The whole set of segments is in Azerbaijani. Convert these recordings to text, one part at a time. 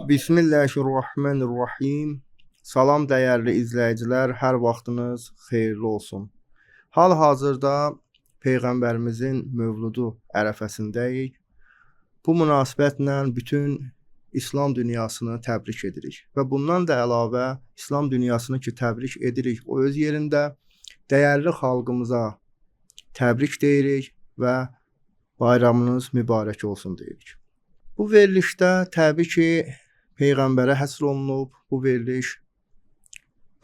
Bismillahirrahmanirrahim. Salam dəyərli izləyicilər, hər vaxtınız xeyirli olsun. Hal-hazırda Peyğəmbərimizin mövludu ərəfəsindəyik. Bu münasibətlə bütün İslam dünyasını təbrik edirik. Və bundan da əlavə İslam dünyasını ki təbrik edirik, o öz yerində dəyərli xalqımıza təbrik deyirik və bayramınız mübarək olsun deyirik. Bu verilişdə təbii ki Peyğəmbərə həsr olunub, bu veriliş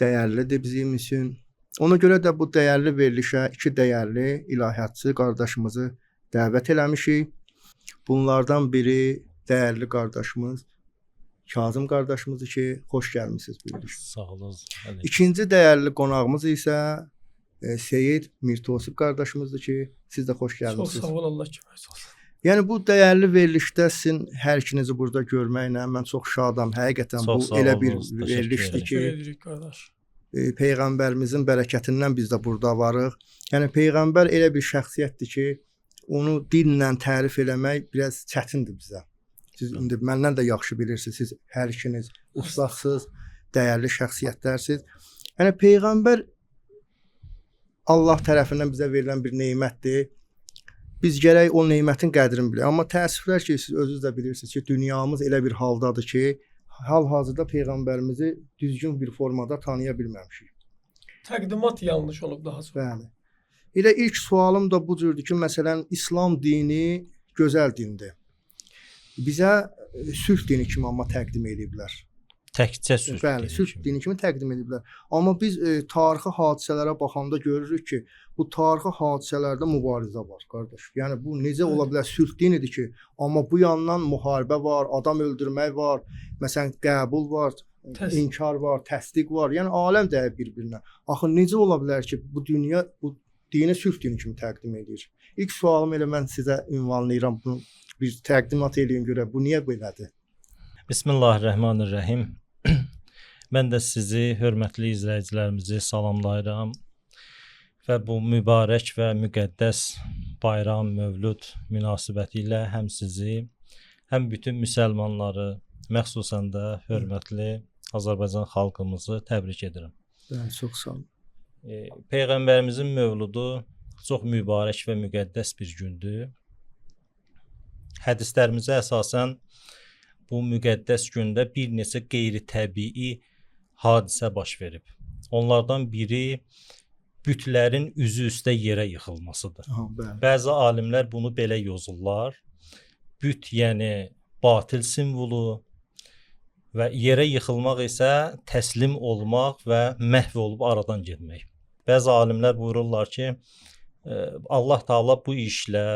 dəyərlidir bizim üçün. Ona görə də bu dəyərli verilişə iki dəyərli ilahiyyatçı qardaşımızı dəvət eləmişik. Bunlardan biri dəyərli qardaşımız Kazım qardaşımızdır ki, xoş gəlmisiniz bu verilişə. Sağ olun. İkinci dəyərli qonağımız isə Seyid Mirtosib qardaşımızdır ki, siz də xoş gəlmisiniz. Çox sağ ol, Allah kömək olsun. Yəni bu dəyərli verilişdə sizin hər ikinizi burada görməklə mən çox şadam. Həqiqətən bu elə bir verilişdir ki, Peyğəmbərimizin bərəkətindən biz də burada varıq. Yəni Peyğəmbər elə bir şəxsiyyətdir ki, onu dillə tərif eləmək biraz çətindir bizə. Siz indi məndən də yaxşı bilirsiniz. Siz hər ikiniz ustadsınız, dəyərli şəxsiyyətlərsiniz. Yəni Peyğəmbər Allah tərəfindən bizə verilən bir nemətdir. Biz gərək o nemətin qədrini bilək. Amma təəssüflər ki, siz özünüz də bilirsiniz ki, dünyamız elə bir haldadır ki, hal-hazırda Peyğəmbərimizi düzgün bir formada tanıya bilməmişik. Təqdimat yanlış olub daha sonra. Bəli. Elə ilk sualım da bu cürdür ki, məsələn, İslam dini gözəl dindir. Bizə sülh dini kimi amma təqdim ediblər. Təkcə sülh Bəli, sülh dini kimi təqdim ediblər. Amma biz tarixi hadisələrə baxanda görürük ki, bu tarixi hadisələrdə mübarizə var, qardaş. Yəni bu necə ola bilər sülh dinidir ki, amma bu yandan müharibə var, adam öldürmək var, məsələn, qəbul var, inkar var, təsdiq var. Yəni aləm dəyib bir-birinə. Axı necə ola bilər ki, bu dünya bu dini sülh dini kimi təqdim edir? İlk sualım elə mən sizə ünvanlayıram, bunu bir təqdimat eləyin görə bu niyə belədir? Bismillahirrahmanirrahim. Mən də sizi, hörmətli izləyicilərimizi salamlayıram və bu mübarək və müqəddəs bayram, mövlud münasibəti ilə həm sizi, həm bütün müsəlmanları, məxsusən də hörmətli Azərbaycan xalqımızı təbrik edirəm. Bəli, çox sağ olun. Peyğəmbərimizin mövludu çox mübarək və müqəddəs bir gündür. Hədislərimizə əsasən bu müqəddəs gündə bir neçə qeyri-təbii hadisə baş verib. Onlardan biri bütlərin üzü üstə yerə yıxılmasıdır. Bəzi alimlər bunu belə yozurlar. Büt yəni batil simvolu və yerə yıxılmaq isə təslim olmaq və məhv olub aradan getmək. Bəzi alimlər buyururlar ki, Allah Taala bu işlə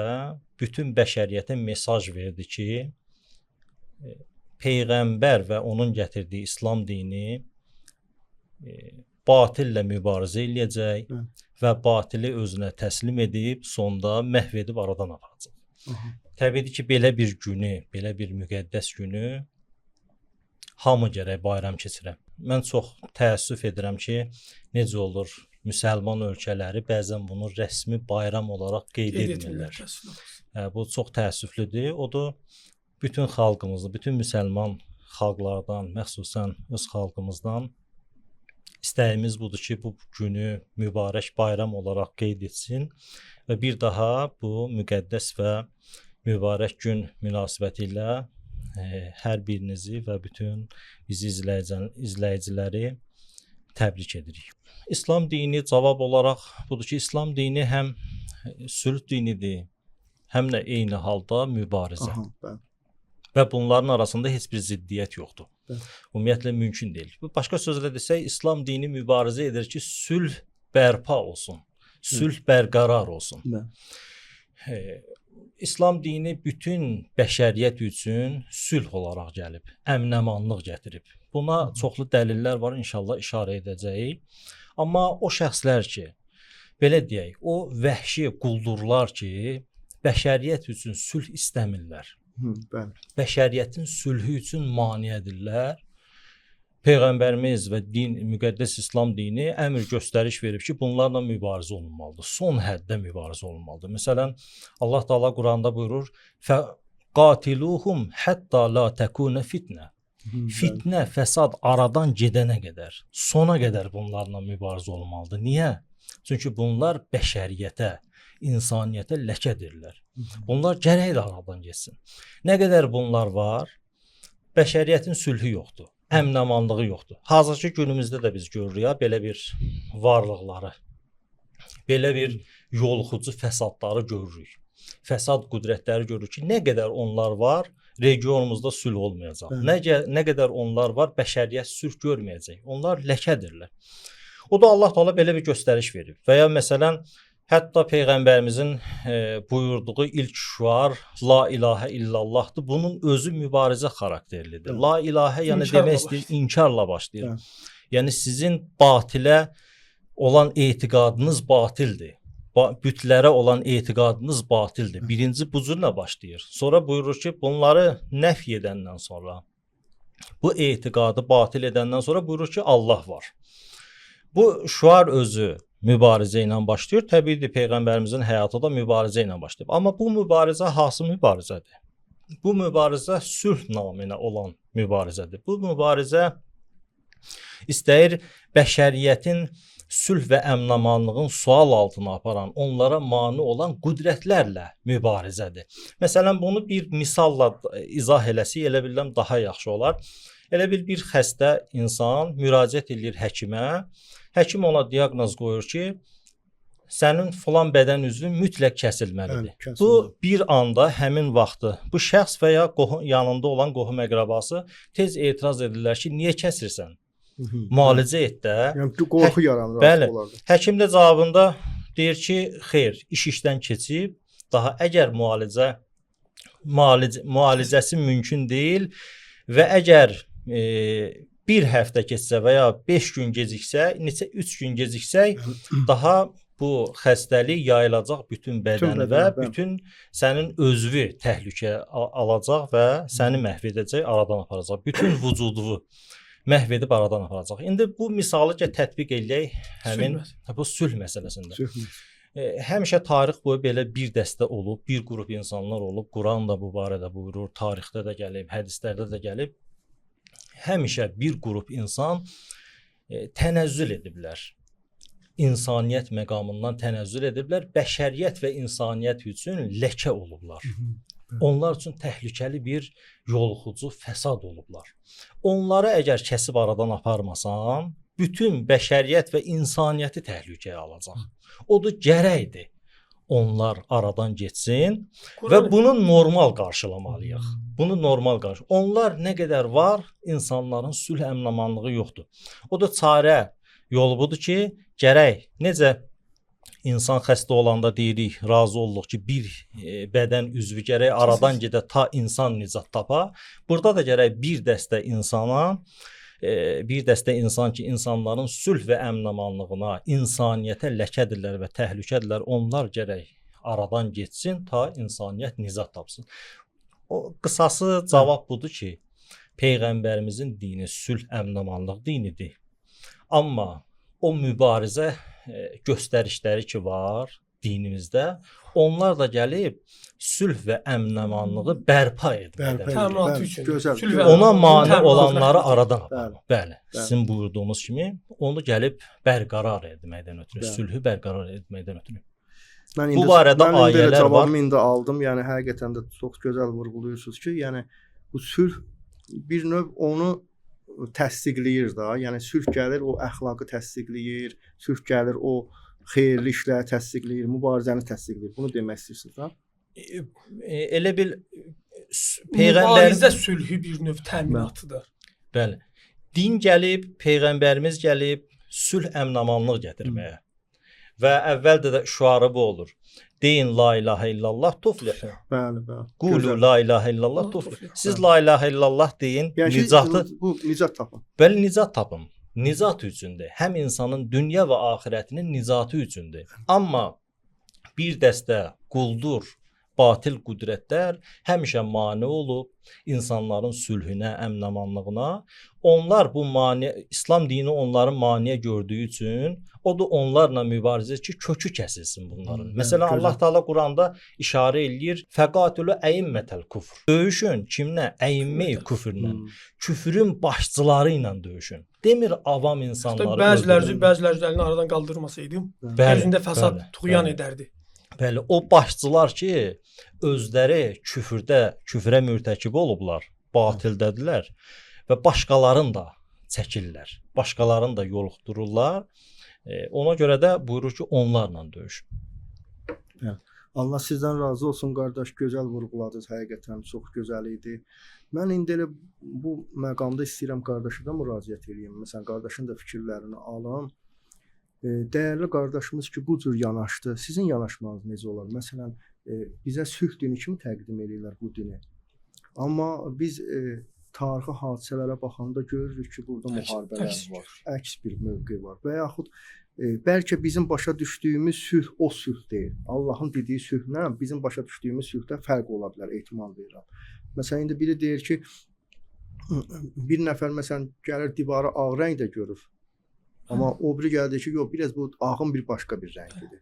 bütün bəşəriyyətə mesaj verdi ki, Peyğəmbər və onun gətirdiyi İslam dini batillə mübarizə eləyəcək və batili özünə təslim edib, sonda məhv edib aradan aparacaq. Təbii ki, belə bir günü, belə bir müqəddəs günü hamı gərək bayram keçirəm. Mən çox təəssüf edirəm ki, necə olur, müsəlman ölkələri bəzən bunu rəsmi bayram olaraq qeyd etmirlər. Bu çox təəssüflüdür. O da bütün xalqımızı, bütün müsəlman xalqlardan, məxsusən öz xalqımızdan istəyimiz budur ki, bu günü mübarək bayram olaraq qeyd etsin və bir daha bu müqəddəs və mübarək gün münasibəti ilə hər birinizi və bütün bizi izləyiciləri təbrik edirik. İslam dini cavab olaraq budur ki, İslam dini həm sülh dinidir, həm də eyni halda mübarizə. Və bunların arasında heç bir ziddiyyət yoxdur. Ümumiyyətlə mümkün deyil. Başqa sözlə desək, İslam dini mübarizə edir ki, sülh bərpa olsun, sülh bərqərar olsun. İslam dini bütün bəşəriyyət üçün sülh olaraq gəlib, əmin-əmanlıq gətirib. Buna çoxlu dəlillər var, inşallah işarə edəcəyik. Amma o şəxslər ki, belə deyək, o vəhşi quldurlar ki, bəşəriyyət üçün sülh istəmirlər. Bəşəriyyətin sülhü üçün maneədirlər. Peyğəmbərimiz və din, müqəddəs İslam dini əmr göstəriş verib ki, bunlarla mübarizə olunmalıdır. Son həddə mübarizə olunmalıdır. Məsələn, Allah Taala Quranda buyurur: "Fəqatiluhum hatta la takuna fitnə." Fitnə, fəsad aradan gedənə qədər, sona qədər bunlarla mübarizə olmalıdır. Niyə? Çünki bunlar bəşəriyyətə, insaniyyətə ləkədirlər. Bunlar gərək də aradan getsin. Nə qədər bunlar var, bəşəriyyətin sülhü yoxdur, əmin-amanlığı yoxdur. Hazırki günümüzdə də biz görürük belə bir varlıqları, belə bir yoluxucu fəsadları görürük. Fəsad qüdrətləri görürük ki, nə qədər onlar var, regionumuzda sülh olmayacaq. Nə qədər onlar var, bəşəriyyət sülh görməyəcək. Onlar ləkədirlər. O da Allah Taala belə bir göstəriş verib. Və ya məsələn, hətta peyğəmbərimizin buyurduğu ilk şüar la ilahə illallahdır. Bunun özü mübarizə xarakterlidir. La ilahə yəni demək istəyir inkarla başlayır. Yəni sizin batilə olan etiqadınız batildir. Bütlərə olan etiqadınız batildir. Birinci bu cürlə başlayır. Sonra buyurur ki, bunları nəf edəndən sonra, bu etiqadı batil edəndən sonra buyurur ki, Allah var. Bu şüar özü mübarizə ilə başlayır. Təbiidir, peyğəmbərimizin həyatı da mübarizə ilə başlayıb. Amma bu mübarizə hansı mübarizədir? Bu mübarizə sülh naminə olan mübarizədir. Bu mübarizə istəyir bəşəriyyətin sülh və əmin-amanlığın sual altına aparan, onlara mane olan qüdrətlərlə mübarizədir. Məsələn, bunu bir misalla izah eləsək, elə bilirəm daha yaxşı olar. Elə bir xəstə insan müraciət edir həkimə. Həkim ona diaqnoz qoyur ki, sənin filan bədən üzvü mütləq kəsilməlidir. Bu bir anda həmin vaxtı bu şəxs və ya yanında olan qohum-əqrabası tez etiraz edirlər ki, niyə kəsirsən? Müalicə et də. Yəni qorxu yaranır. Bəli. Həkim də cavabında deyir ki, xeyr, iş işdən keçib, daha əgər müalicəsi mümkün deyil və əgər bir həftə keçsə və ya 5 gün geciksə, neçə 3 gün geciksək, daha bu xəstəlik yayılacaq bütün bədəni və bütün sənin özünü təhlükəyə alacaq və səni məhv edəcək, aradan aparacaq. Bütün vücudunu məhv edib aradan aparacaq. İndi bu misalı tətbiq eləyək həmin bu sülh məsələsində. Həmişə tarix boyu belə bir dəstə olub, bir qrup insanlar olub. Quran da bu barədə buyurur, tarixdə də gəlib, hədislərdə də gəlib. Həmişə bir qrup insan tənəzzül ediblər. İnsaniyyət məqamından tənəzzül ediblər. Bəşəriyyət və insaniyyət üçün ləkə olublar. Onlar üçün təhlükəli bir yoluxucu fəsad olublar. Onları əgər kəsib aradan aparmasan, bütün bəşəriyyət və insaniyyəti təhlükəyə alacaq. Odur gərəkdir onlar aradan getsin və bunu normal qarşılamalıyıq. Bunu normal qarşı. Onlar nə qədər var, insanların sülh əmin-amanlığı yoxdur. O da çarə yolu budur ki, gərək necə İnsan xəstə olanda deyirik, razı olduq ki, bir bədən üzvü gərək aradan gedə ta insan nicat tapa. Burada da gərək bir dəstə insan ki, insanların sülh və əmin-amanlığına, insaniyyətə ləkədirlər və təhlükədirlər. Onlar gərək aradan getsin ta insaniyyət nicat tapsın. O qısası cavab budur ki, peyğəmbərimizin dini sülh, əmin-amanlıq dinidir. Amma o mübarizə göstərişləri ki var dinimizdə, onlar da gəlib sülh və əmin-amanlığı bərpa etməkdir. Ona mane olanları aradan aparır. Bəli, sizin buyurduğunuz kimi onu gəlib bərqərar etməkdən ötürü, sülhü bərqərar etməkdən ötürü. Bu barədə ayələr var. Cavabımı indi aldım. Yəni həqiqətən də çox gözəl vurğulayırsınız ki, yəni bu sülh bir növ onu təsdiqləyir də. Yəni sülh gəlir, o əxlaqı təsdiqləyir, sülh gəlir, o xeyirli işləri təsdiqləyir, mübarizəni təsdiqləyir. Bunu demək istəyirsiniz ha? Elə bil mübarizə sülhü bir növ təminatıdır. Bəli. Din gəlib, peyğəmbərimiz gəlib sülh əmin-amanlıq gətirməyə. Və əvvəldə də şüarı bu olur. Deyin la ilahə illallah tuflihu. Bəli, bəli. Qulu la ilahə illallah tuflihu. Siz la ilahə illallah deyin, yəni nicatı bu nicat tapın. Bəli, nicat tapın. Nicat üçündür. Həm insanın dünya və axirətinin nicatı üçündür. Amma bir dəstə quldur batil qüdrətlər həmişə mane olub insanların sülhünə, əmin-amanlığına. Onlar bu mane, İslam dini onları maneə gördüyü üçün o da onlarla mübarizə ki, kökü kəsilsin bunların. Məsələn, Allah Taala Quranda işarə eləyir: "Fəqatulu əimmətel kufr." Döyüşün kimlə? Əimmə-i küfrlə. Küfrün başçıları ilə döyüşün. Demir avam insanları. Bəzilərini aradan qaldırmasaydım, özündə fəsad tuğyan edərdi. Bəli, o başçılar ki, özləri küfrə mürtəkib olublar, batildədirlər və başqalarını da çəkirlər. Başqalarını da yoluxdururlar. Ona görə də buyurur ki, onlarla döyüşün. Allah sizdən razı olsun qardaş, gözəl vurğuladınız, həqiqətən çox gözəl idi. Mən indi elə bu məqamda istəyirəm qardaşa da müraciət edeyim. Məsələn, qardaşın da fikirlərini alım. Dəyərli qardaşımız ki, bu cür yanaşdı. Sizin yanaşmanız necə olar? Məsələn, bizə sülh dini kimi təqdim edirlər bu dini. Amma biz tarixi hadisələrə baxanda görürük ki, burada müharibələr var, əks bir mövqe var və yaxud bəlkə bizim başa düşdüyümüz sülh o sülh deyil. Allahın dediyi sülhlə bizim başa düşdüyümüz sülhdə fərq ola bilər, ehtimal verirəm. Məsələn, indi biri deyir ki, bir nəfər məsələn gəlir divarı ağ rəngdə görür. Amma o biri gəldi ki, yox, biraz bu ağın bir başqa bir rəngidir.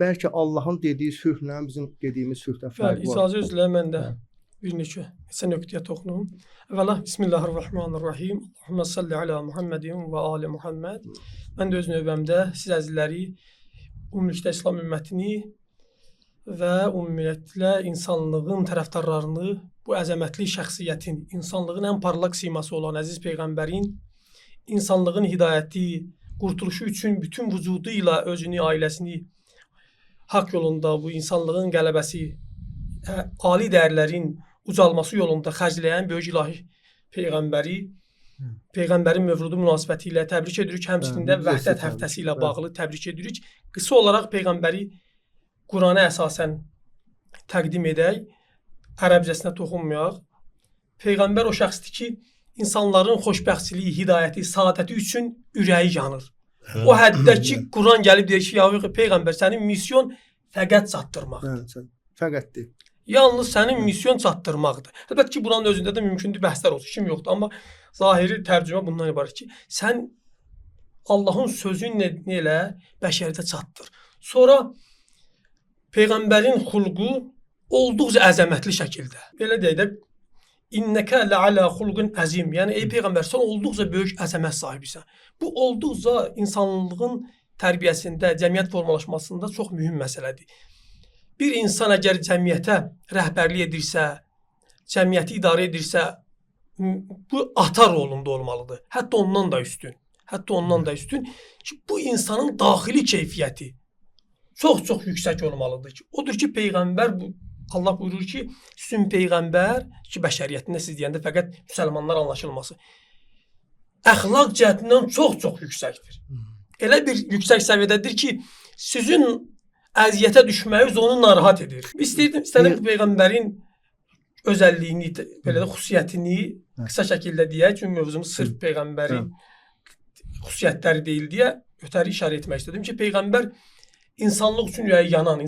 Bəlkə Allahın dediyi sülhlə bizim dediyimiz sülhdə fərq var. İcazə üzrə mən də bir neçə nöqtəyə toxunum. Əvvəla Bismillahirrahmanirrahim. Allahumma salli ala Muhammedin və ali Muhammed. Mən də öz növbəmdə siz əzizləri, ümumilikdə İslam ümmətini və ümumiyyətlə insanlığın tərəfdarlarını, bu əzəmətli şəxsiyyətin, insanlığın ən parlaq siması olan əziz Peyğəmbərin insanlığın hidayəti, qurtuluşu üçün bütün vücudu ilə özünü, ailəsini haqq yolunda, bu insanlığın qələbəsi, ali dəyərlərin ucalması yolunda xərcləyən böyük ilahi Peyğəmbərin mövludu münasibəti ilə təbrik edirik. Həmçinin də Vəhdət həftəsi ilə bağlı təbrik edirik. Qısa olaraq Peyğəmbəri Qurana əsasən təqdim edək, ərəbcəsinə toxunmayaq. Peyğəmbər o şəxsdir ki, insanların xoşbəxtçiliyi, hidayəti, saadəti üçün ürəyi yanır. O həddə ki, Quran gəlib deyir ki, Peyğəmbər, sənin misyon fəqət çatdırmaqdır. Fəqətdir. Yalnız sənin misyon çatdırmaqdır. Əlbəttə ki, buranın özündə də mümkündür bəhslər olsun, kim yoxdur. Amma zahiri tərcümə bundan ibarət ki, sən Allahın sözünlə elə bəşərdə çatdır. Sonra Peyğəmbərin xulqu olduqca əzəmətli şəkildə. Belə deyək də, İnnəkə lə'alə xulqun əzim. Yəni, ey Peyğəmbər, sən olduqca böyük əzəmət sahibisən. Bu, olduqca insanlığın tərbiyəsində, cəmiyyət formalaşmasında çox mühüm məsələdir. Bir insan əgər cəmiyyətə rəhbərlik edirsə, cəmiyyəti idarə edirsə, bu ata rolunda olmalıdır. Hətta ondan da üstün. Ki, bu insanın daxili keyfiyyəti çox-çox yüksək olmalıdır. Odur ki, Peyğəmbər, Allah buyurur ki, sizin Peyğəmbər, ki, bəşəriyyətində siz deyəndə fəqət müsəlmanlar anlaşılması, əxlaq cəhətindən çox-çox yüksəkdir. Elə bir yüksək səviyyədədir ki, sizin əziyyətə düşməyiniz onu narahat edir. İstəyirdim bu Peyğəmbərin özəlliyini, belə də xüsusiyyətini qısa şəkildə deyək, çünki mövzumuz sırf Peyğəmbərin xüsusiyyətləri deyil deyə ötəri işarə etmək istedim ki, Peyğəmbər insanlıq üçün ürəyi yanan,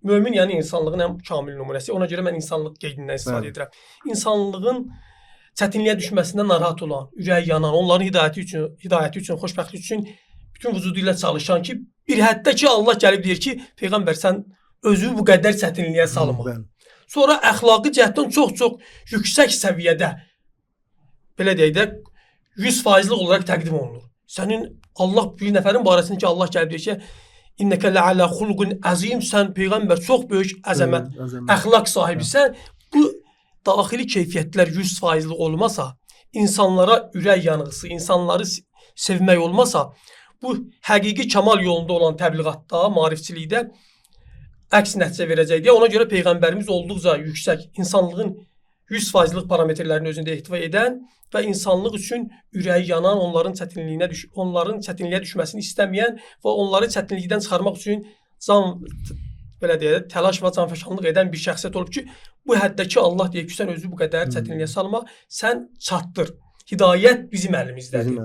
mömin yəni insanlığın ən kamil nümunəsi. Ona görə mən insanlıq qeydindən istifadə edirəm. İnsanlığın çətinliyə düşməsindən narahat olan, ürəyi yanan, onların hidayəti üçün, xoşbəxtlik üçün bütün vücudu ilə çalışan ki, bir həddə ki, Allah gəlib deyir ki, Peyğəmbər, sən özü bu qədər çətinliyə salma. Sonra əxlaqi cəhətdən çox-çox yüksək səviyyədə, belə deyək də, 100%'lik olaraq təqdim olunur. Sənin Allah bir nəfərin barəsində ki, Allah gəlib deyir ki, İnnəkə lə'alə xulqun əzim, sən Peyğəmbər çox böyük əzəmət, əxlaq sahibisən. Bu daxili keyfiyyətlər 100%'lik olmasa, insanlara ürək yanğısı, insanları sevmək olmasa, bu həqiqi kamal yolunda olan təbliğatda, maarifçilikdə əks nəticə verəcək deyə. Ona görə Peyğəmbərimiz olduqca yüksək, insanlığın 100%'lik parametrlərini özündə ehtiva edən və insanlıq üçün ürəyi yanan, onların çətinliyə düşməsini istəməyən və onları çətinlikdən çıxarmaq üçün təlaş və canfəşanlıq edən bir şəxsiyyət olub ki, bu həddə ki, Allah deyək ki, sən özü bu qədər çətinliyə salma, sən çatdır. Hidayət bizim əlimizdədir.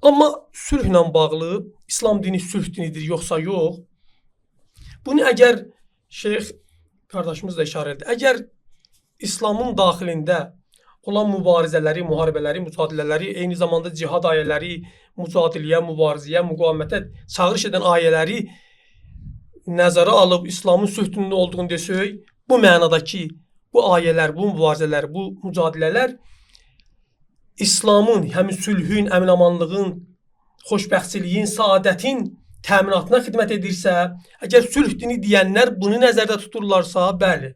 Amma sülhlə bağlı, İslam dini sülh dinidir, yoxsa yox? Bunu əgər Şeyx qardaşımız da işarə etdi. Əgər İslamın daxilində olan mübarizələri, müharibələri, mücadilələri, eyni zamanda cihad ayələri, mücadiləyə, mübarizəyə, müqavimətə çağırış edən ayələri nəzərə alıb İslamın sülhünün olduğunu desək, bu mənadakı bu ayələr, bu mübarizələr, bu mücadilələr İslamın, həmin sülhün, əmin-amanlığın, xoşbəxtçiliyin, saadətin təminatına xidmət edirsə, əgər sülh dini deyənlər bunu nəzərdə tuturlarsa, bəli,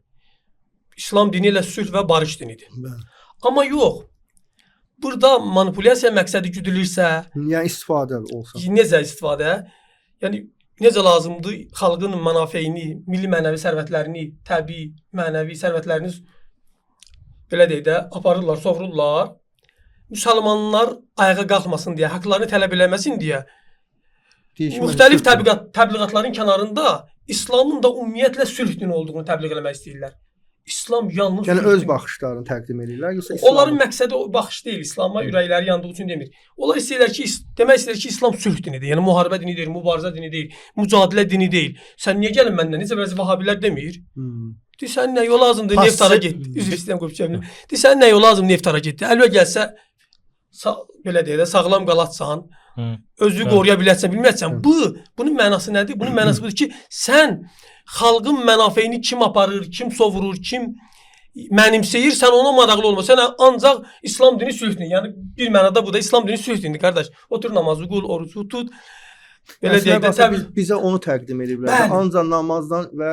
İslam dini ilə sülh və barış dinidir. Bəli. Amma yox, burada manipulyasiya məqsədi güdülürsə, Yəni istifadə olsa. necə istifadə, yəni necə lazımdır xalqın mənafeyini, milli mənəvi sərvətlərini, təbii mənəvi sərvətlərini belə deyək də aparırlar, sovrurlar. Müsəlmanlar ayağa qalxmasın deyə, haqqlarını tələb eləməsin deyə müxtəlif təbliğatların kənarında İslamın da ümumiyyətlə sülh dini olduğunu təbliğ eləmək istəyirlər. İslam yalnız Yəni sülh öz dini. baxışlarını təqdim edirlər, yoxsa İslam? Onların məqsədi o baxış deyil, İslama ürəkləri yandığı üçün demir. Onlar istəyirlər ki, demək istəyirlər ki, İslam sülh dinidir. Yəni müharibə dini deyil, mübarizə dini deyil, mücadilə dini deyil. Sən niyə gəlin məndən? Necə bəzi vahabilər demir? Sən nə yol lazımdır, neftara getdi. Üzr istəyirəm qopçam. Sən nə yol lazım, neftara getdi. Əlbə gəlsə belə deyək də sağlam qalatsan, özünü qoruya bilərsən, bilməsən. Bunun mənası nədir? Bunun mənası budur ki, sən xalqın mənafeyini kim aparır, kim sovurur, kim mənimsəyir, sən ona maraqlı olma. Sən ancaq İslam dini sülh dini. Yəni bir mənada bu da İslam dini sülh dinidir, qardaş. Otur namazı qıl, orucu tut. Belə deyək də təbii bizə onu təqdim ediblər. Ancaq namazdan və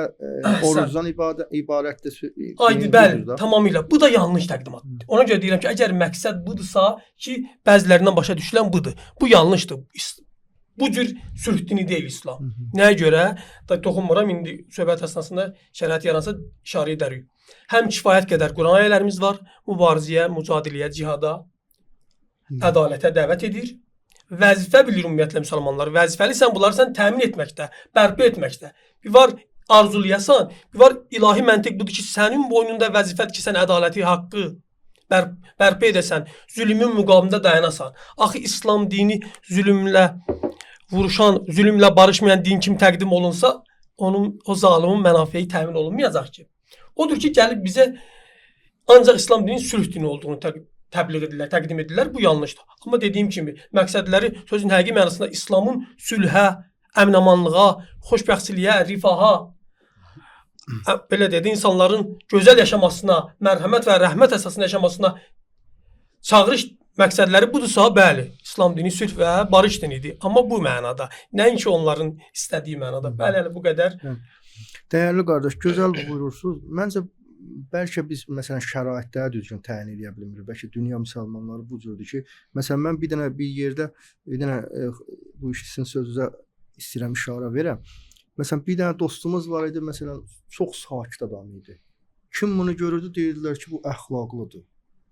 orucdan ibarətdir. Bəli, tamamilə. Bu da yanlış təqdimatdır. Ona görə deyirəm ki, əgər məqsəd budursa ki, bəzilərindən başa düşülən budur. Bu yanlışdır. Bu cür sülh dini deyil İslam. Nəyə görə? Toxunmuram, indi söhbət əsnasında şərait yaransa işarə edərik. Həm kifayət qədər Quran ayələrimiz var, mübarizəyə, mücadiləyə, cihada, ədalətə dəvət edir. Vəzifə bilir ümumiyyətlə müsəlmanlar. Vəzifəlisən, bunları sən təmin etməkdə, bərpa etməkdə. Bir var arzulayasan, bir var ilahi məntiq budur ki, sənin boynunda vəzifədir ki, sən ədaləti, haqqı bərpa edəsən, zülmün müqamında dayanasan. Axı İslam dini zülmlə vuruşan, zülmlə barışmayan din kim təqdim olunsa, o zalimin mənafeyi təmin olunmayacaq ki. Odur ki, gəlib bizə ancaq İslam dinin sülh dini olduğunu təbliğ edirlər, təqdim edirlər. Bu yanlışdır. Amma dediyim kimi, məqsədləri sözün həqiqi mənasında İslamın sülhə, əmin-amanlığa, xoşbəxtçiliyə, rifaha, belə deyək, insanların gözəl yaşamasına, mərhəmət və rəhmət əsasında yaşamasına çağırış məqsədləri budursa, bəli, İslam dini sülh və barış dinidir. Amma bu mənada, nəinki onların istədiyi mənada. Bəli, bu qədər. Dəyərli qardaş, gözəl buyurursunuz. Məncə bəlkə biz məsələn şəraitləri düzgün təyin edə bilmirik. Bəlkə dünya müsəlmanları bu cürdür ki, məsələn mən bir yerdə bu işin sözünüzə istəyirəm işarə verəm. Məsələn bir dənə dostumuz var idi, məsələn çox sakit adam idi. Kim bunu görürdü, deyirdilər ki, bu əxlaqlıdır.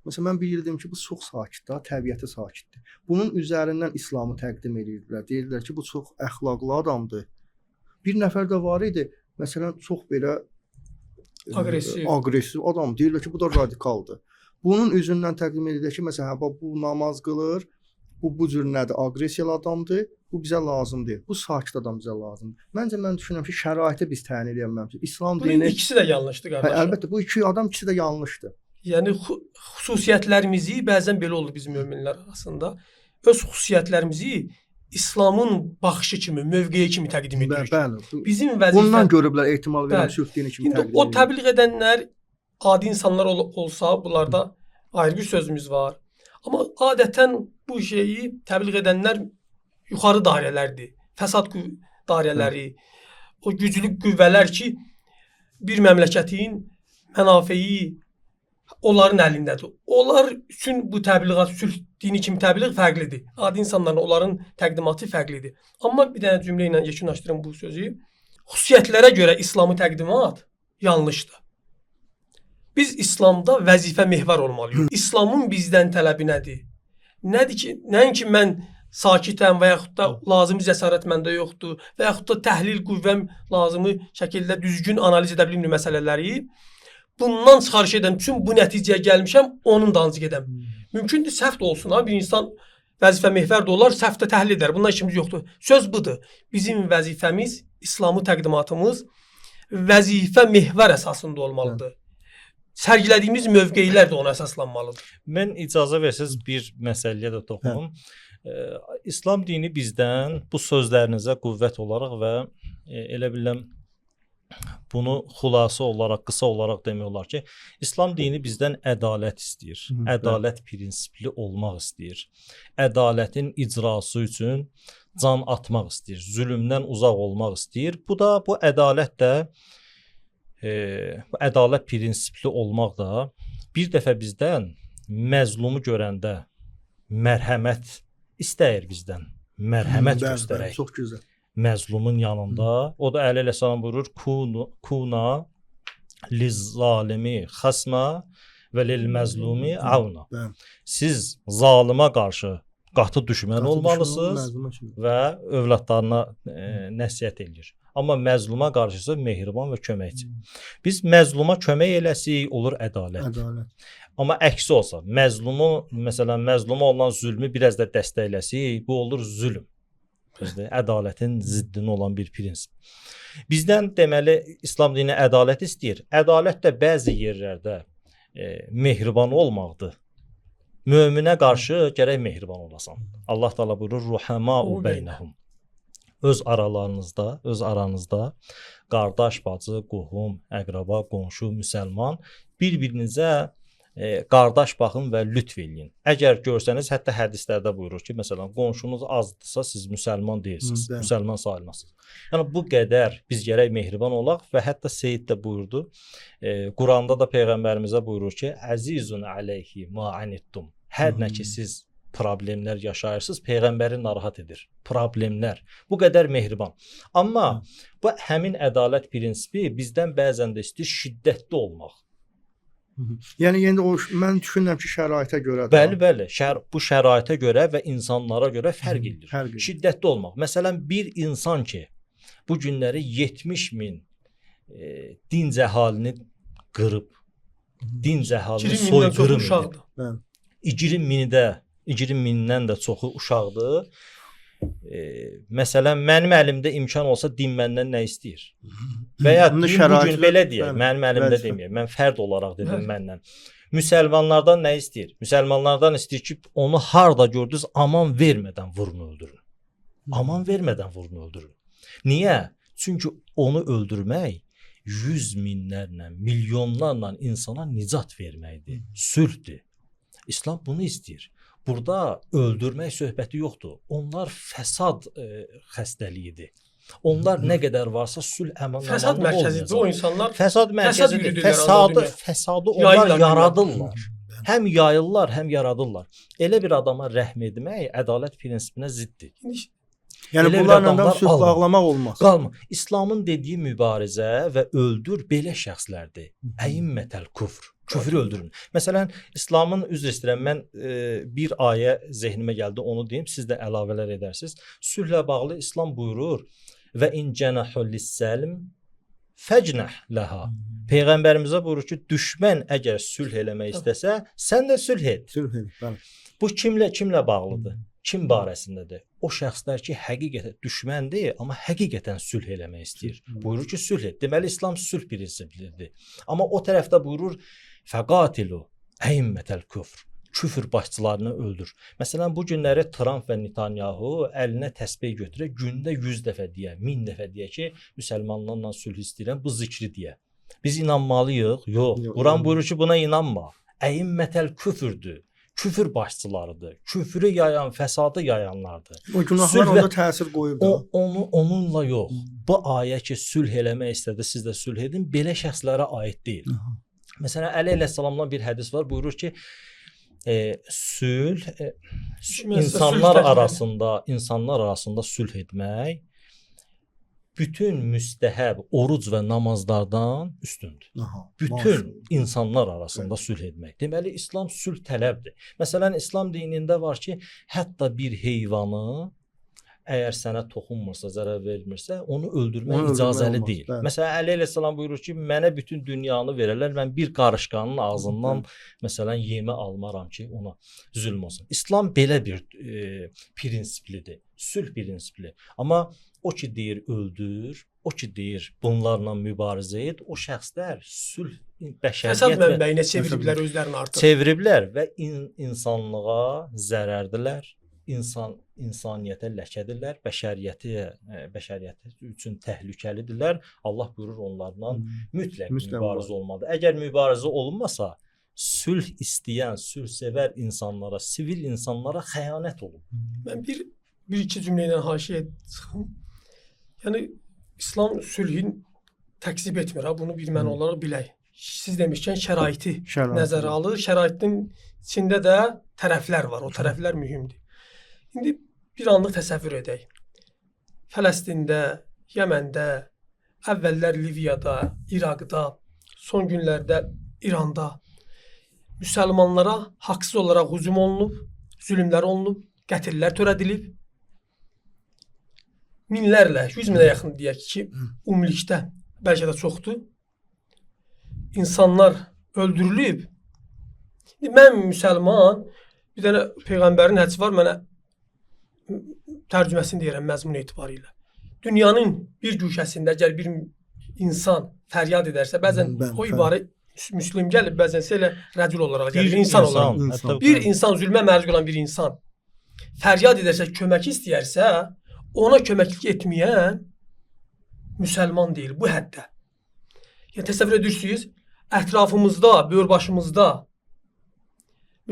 Məsələn mən bilirdim ki, bu çox sakitdir, təbiəti sakitdir. Bunun üzərindən İslamı təqdim edirdilər. Deyirdilər ki, bu çox əxlaqlı adamdır. Bir nəfər də var idi, məsələn çox belə aqressiv adam. Deyirlər ki, bu da radikaldır. Bunun üzündən təqdim edilir ki, məsələn, bu namaz qılır, bu cür nədir? Aqressiyalı adamdır. Bu bizə lazım deyil. Bu sakit adam bizə lazımdır. Məncə mən düşünürəm ki, şəraiti biz təyin edə bilməmişik. İslam dini ikisi də yanlışdır, qardaşım. Əlbəttə, bu iki adam ikisi də yanlışdır. Yəni xüsusiyyətlərimizi bəzən belə olur bizim möminlər arasında. Öz xüsusiyyətlərimizi İslamın baxışı kimi, mövqeyi kimi təqdim edirik. Bəli. Bizim vəzifə bundan görüblər ehtimal verəm sülh dini kimi təqdim edirik. O təbliğ edənlər adi insanlar olsa, bunlarda ayrı bir sözümüz var. Amma adətən bu şeyi təbliğ edənlər yuxarı dairələrdir. Fəsad dairələri, o güclü qüvvələr ki, bir məmləkətin mənafeyi onların əlindədir. Onlar üçün bu təbliğat, sülh dini kimi təbliğ fərqlidir. Adi insanların, onların təqdimatı fərqlidir. Amma bir dənə cümlə ilə yekunlaşdırım bu sözü. Xüsusiyyətlərə görə İslamı təqdimat yanlışdır. Biz İslamda vəzifə mehvar olmalıyıq. İslamın bizdən tələbi nədir? Nədir ki, nəinki mən sakitəm və yaxud da lazımi cəsarət məndə yoxdur və yaxud da təhlil qüvvəm lazımi şəkildə düzgün analiz edə bilmir məsələləri. Bundan çıxarış edən üçün bu nəticəyə gəlmişəm, onun dancıq edəm. Mümkündür səhv də olsun. Bir insan vəzifə mehvar da olar, səhv də təhlil edər. Bundan işimiz yoxdur. Söz budur. Bizim vəzifəmiz, İslamı təqdimatımız vəzifə mehvar əsasında olmalıdır. Sərgilədiyimiz mövqeylər də ona əsaslanmalıdır. Mən icazə versəz bir məsələyə də toxunum. İslam dini bizdən bu sözlərinizə qüvvət olaraq və elə bilirəm bunu xülasə olaraq, qısa olaraq demək olar ki, İslam dini bizdən ədalət istəyir. Ədalət prinsipli olmaq istəyir. Ədalətin icrası üçün can atmaq istəyir. Zülmdən uzaq olmaq istəyir. Bu ədalət də bu ədalət prinsipli olmaq da bir dəfə bizdən məzlumu görəndə mərhəmət istəyir bizdən. Mərhəmət göstərək. Çox gözəl. Məzlumun yanında. O da Əli əleyhissalam buyurur: "Kuna lizzalimi xasma və lilməzlumi avna." Siz zalıma qarşı qatı düşmən olmalısınız və övladlarına nəsihət edir. Amma məzluma qarşı isə mehriban və köməkçi. Biz məzluma kömək eləsək olur ədalət. Amma əksi olsa, məsələn, məzluma olan zülmü biraz da dəstəkləsək, bu olur zülm. Ədalətin ziddinə olan bir prinsip. Bizdən deməli İslam dini ədalət istəyir. Ədalət də bəzi yerlərdə mehriban olmaqdır. Möminə qarşı gərək mehriban olasan. Allah Taala buyurur: "Ruhamau beynəhum." Öz aranızda qardaş, bacı, qohum, əqraba, qonşu, müsəlman bir-birinizə qardaş baxın və lütf eləyin. Əgər görsəniz, hətta hədislərdə buyurur ki, məsələn, qonşunuz azdırsa siz müsəlman deyilsiniz, müsəlman sayılmazsınız. Yəni bu qədər biz gərək mehriban olaq və hətta Seyyid də buyurdu. Quranda da peyğəmbərimizə buyurur ki, "Əzizun aleyhi ma anittum." Hər nə ki siz problemlər yaşayırsınız, peyğəmbəri narahat edir. Problemlər. Bu qədər mehriban. Amma bu həmin ədalət prinsipi bizdən bəzən də istəyir şiddətli olmaq. Yəni indi mən düşünürəm ki, şəraitə görə. Bəli, bu şəraitə görə və insanlara görə fərq edir. Şiddətli olmaq. Məsələn, bir insan ki, bu günləri 70 min dinc əhalini qırıb, dinc əhalini soyqırım edib. 20 mindən də çoxu uşaqdır. Məsələn, mənim əlimdə imkan olsa din məndən nə istəyir? Və ya din bugün belə deyək, mənim əlimdə deməyək, mən fərd olaraq dedim məndən. Müsəlmanlardan nə istəyir? Müsəlmanlardan istəyir ki, onu harda gördünüz, aman vermədən vurun öldürün. Aman vermədən vurun öldürün. Niyə? Çünki onu öldürmək 100 minlərlə, milyonlarla insana nicat verməkdir, sülhdür. İslam bunu istəyir. Burada öldürmək söhbəti yoxdur. Onlar fəsad xəstəliyidir. Onlar nə qədər varsa sülh əmanlarında fəsad mərkəzidir o insanlar. Fəsad mərkəzidir. Fəsadı onlar yaradırlar. Həm yayırlar, həm yaradırlar. Elə bir adama rəhm etmək ədalət prinsipinə ziddir. Yəni bunlarla da sülh bağlamaq olmaz. Qalma. İslamın dediyi mübarizə və öldür belə şəxslərdir. Əimmətəl küfr. Küfrü öldürün. Məsələn, İslamın üzr istəyirəm, mən bir ayə zehnimə gəldi, onu deyim, siz də əlavələr edərsiniz. Sülhlə bağlı İslam buyurur: "Və in canahu lis-salim fecnah laha." Peyğəmbərimizə buyurur ki, düşmən əgər sülh eləmək istəsə, sən də sülh et. Sülh et, bəli. Bu kimlə bağlıdır? Kim barəsindədir? O şəxslər ki, həqiqətən düşməndir, amma həqiqətən sülh eləmək istəyir. Buyurur ki, sülh et. Deməli İslam sülh prinsiplidir. Amma o tərəfdə buyurur: "Fəqatilu əimmətəl küfr." Küfr başçılarını öldür. Məsələn, bu günləri Trump və Netanyahu əlinə təsbih götürə, gündə 100 dəfə deyə, 1000 dəfə deyə ki, müsəlmanlarla sülh istəyirəm, bu zikri deyə. Biz inanmalıyıq? Yox. Quran buyurur ki, buna inanma. Əimmətəl küfrdür. Küfür başçılarıdır. Küfrü yayan, fəsadı yayanlardır. O günahlar onda təsir qoyub da. Onunla yox. Bu ayə ki, sülh eləmək istədi, siz də sülh edin, belə şəxslərə aid deyil. Məsələn, Əli əleyhissalamdan bir hədis var, buyurur ki, sülh insanlar arasında sülh etmək bütün müstəhəb oruc və namazlardan üstündür. Bütün insanlar arasında sülh etmək. Deməli İslam sülh tələbdir. Məsələn, İslam dinində var ki, hətta bir heyvanı əgər sənə toxunmursa, zərər vermirsə, onu öldürmək Onu öldürmək icazəli olmaz, deyil. bəli. Məsələn, Əli əleyhissalam buyurur ki, mənə bütün dünyanı verərlər, mən bir qarışqanın ağzından məsələn yemi almaram ki, ona zülm olsun. İslam belə bir prinsiplidir, sülh prinsipli. Amma o ki deyir öldür, o ki deyir bunlarla mübarizə et, o şəxslər sülh Fəsad bəşəriyyət mənbəyinə çeviriblər özlərini artıq. çeviriblər və insanlığa zərərdirlər. İnsaniyyətə ləkədirlər, bəşəriyyəti üçün təhlükəlidirlər. Allah buyurur onlarla mütləq mübarizə olmalıdır. Əgər mübarizə olunmasa, sülh istəyən, sülhsevər insanlara, sivil insanlara xəyanət olub. Mən bir iki cümlə ilə haşiyə çıxım. Yəni İslam sülhün təksib etmir ha, bunu bir mənə olaraq bilək. Siz demişkən şəraiti nəzərə alır. Şəraitin içində də tərəflər var. O tərəflər mühümdür. İndi bir anlıq təsəvvür edək. Fələstində, Yəməndə, əvvəllər Liviyada, İraqda, son günlərdə İranda müsəlmanlara haqsız olaraq hücum olunub, zülmlər olunub, qətllər törədilib. Minlərlə, 100 minə yaxın deyək ki, ümumilikdə, bəlkə də çoxdur, insanlar öldürülüb. Mən müsəlman, bir dənə Peyğəmbərin hədisi var, mənə tərcüməsini deyirəm məzmun etibarilə. Dünyanın bir güşəsində əgər bir insan fəryad edərsə, bəzən o ibarə müslim gəlib, bəzən elə rəcul olaraq gəlir, insan olaraq. Bir insan, zülmə məruz olan bir insan fəryad edərsə, kömək istəyərsə, ona köməklik etməyən müsəlman deyil bu həddə. Yəni təsəvvür edirsiniz, ətrafımızda, böyürbaşımızda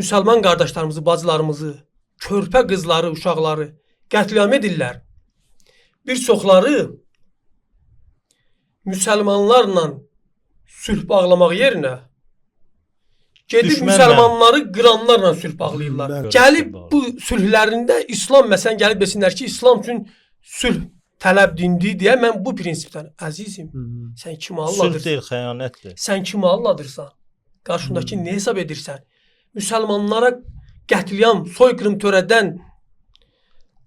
müsəlman qardaşlarımızı, bacılarımızı, körpə qızları, uşaqları qətliam edirlər. Bir çoxları müsəlmanlarla sülh bağlamaq yerinə gedib müsəlmanları qıranlarla sülh bağlayırlar. Gəlib bu sülhlərində İslam məsələn gəlib desinlər ki, İslam üçün sülh tələb dindir deyə mən bu prinsipdən əzizim. Sən kimi Allah'dırsan? Sülh deyil, xəyanətdir. Sən kimi Allah'dırsan? Qarşındakı nə hesab edirsən? Müsəlmanlara qətliam, soyqırım törədən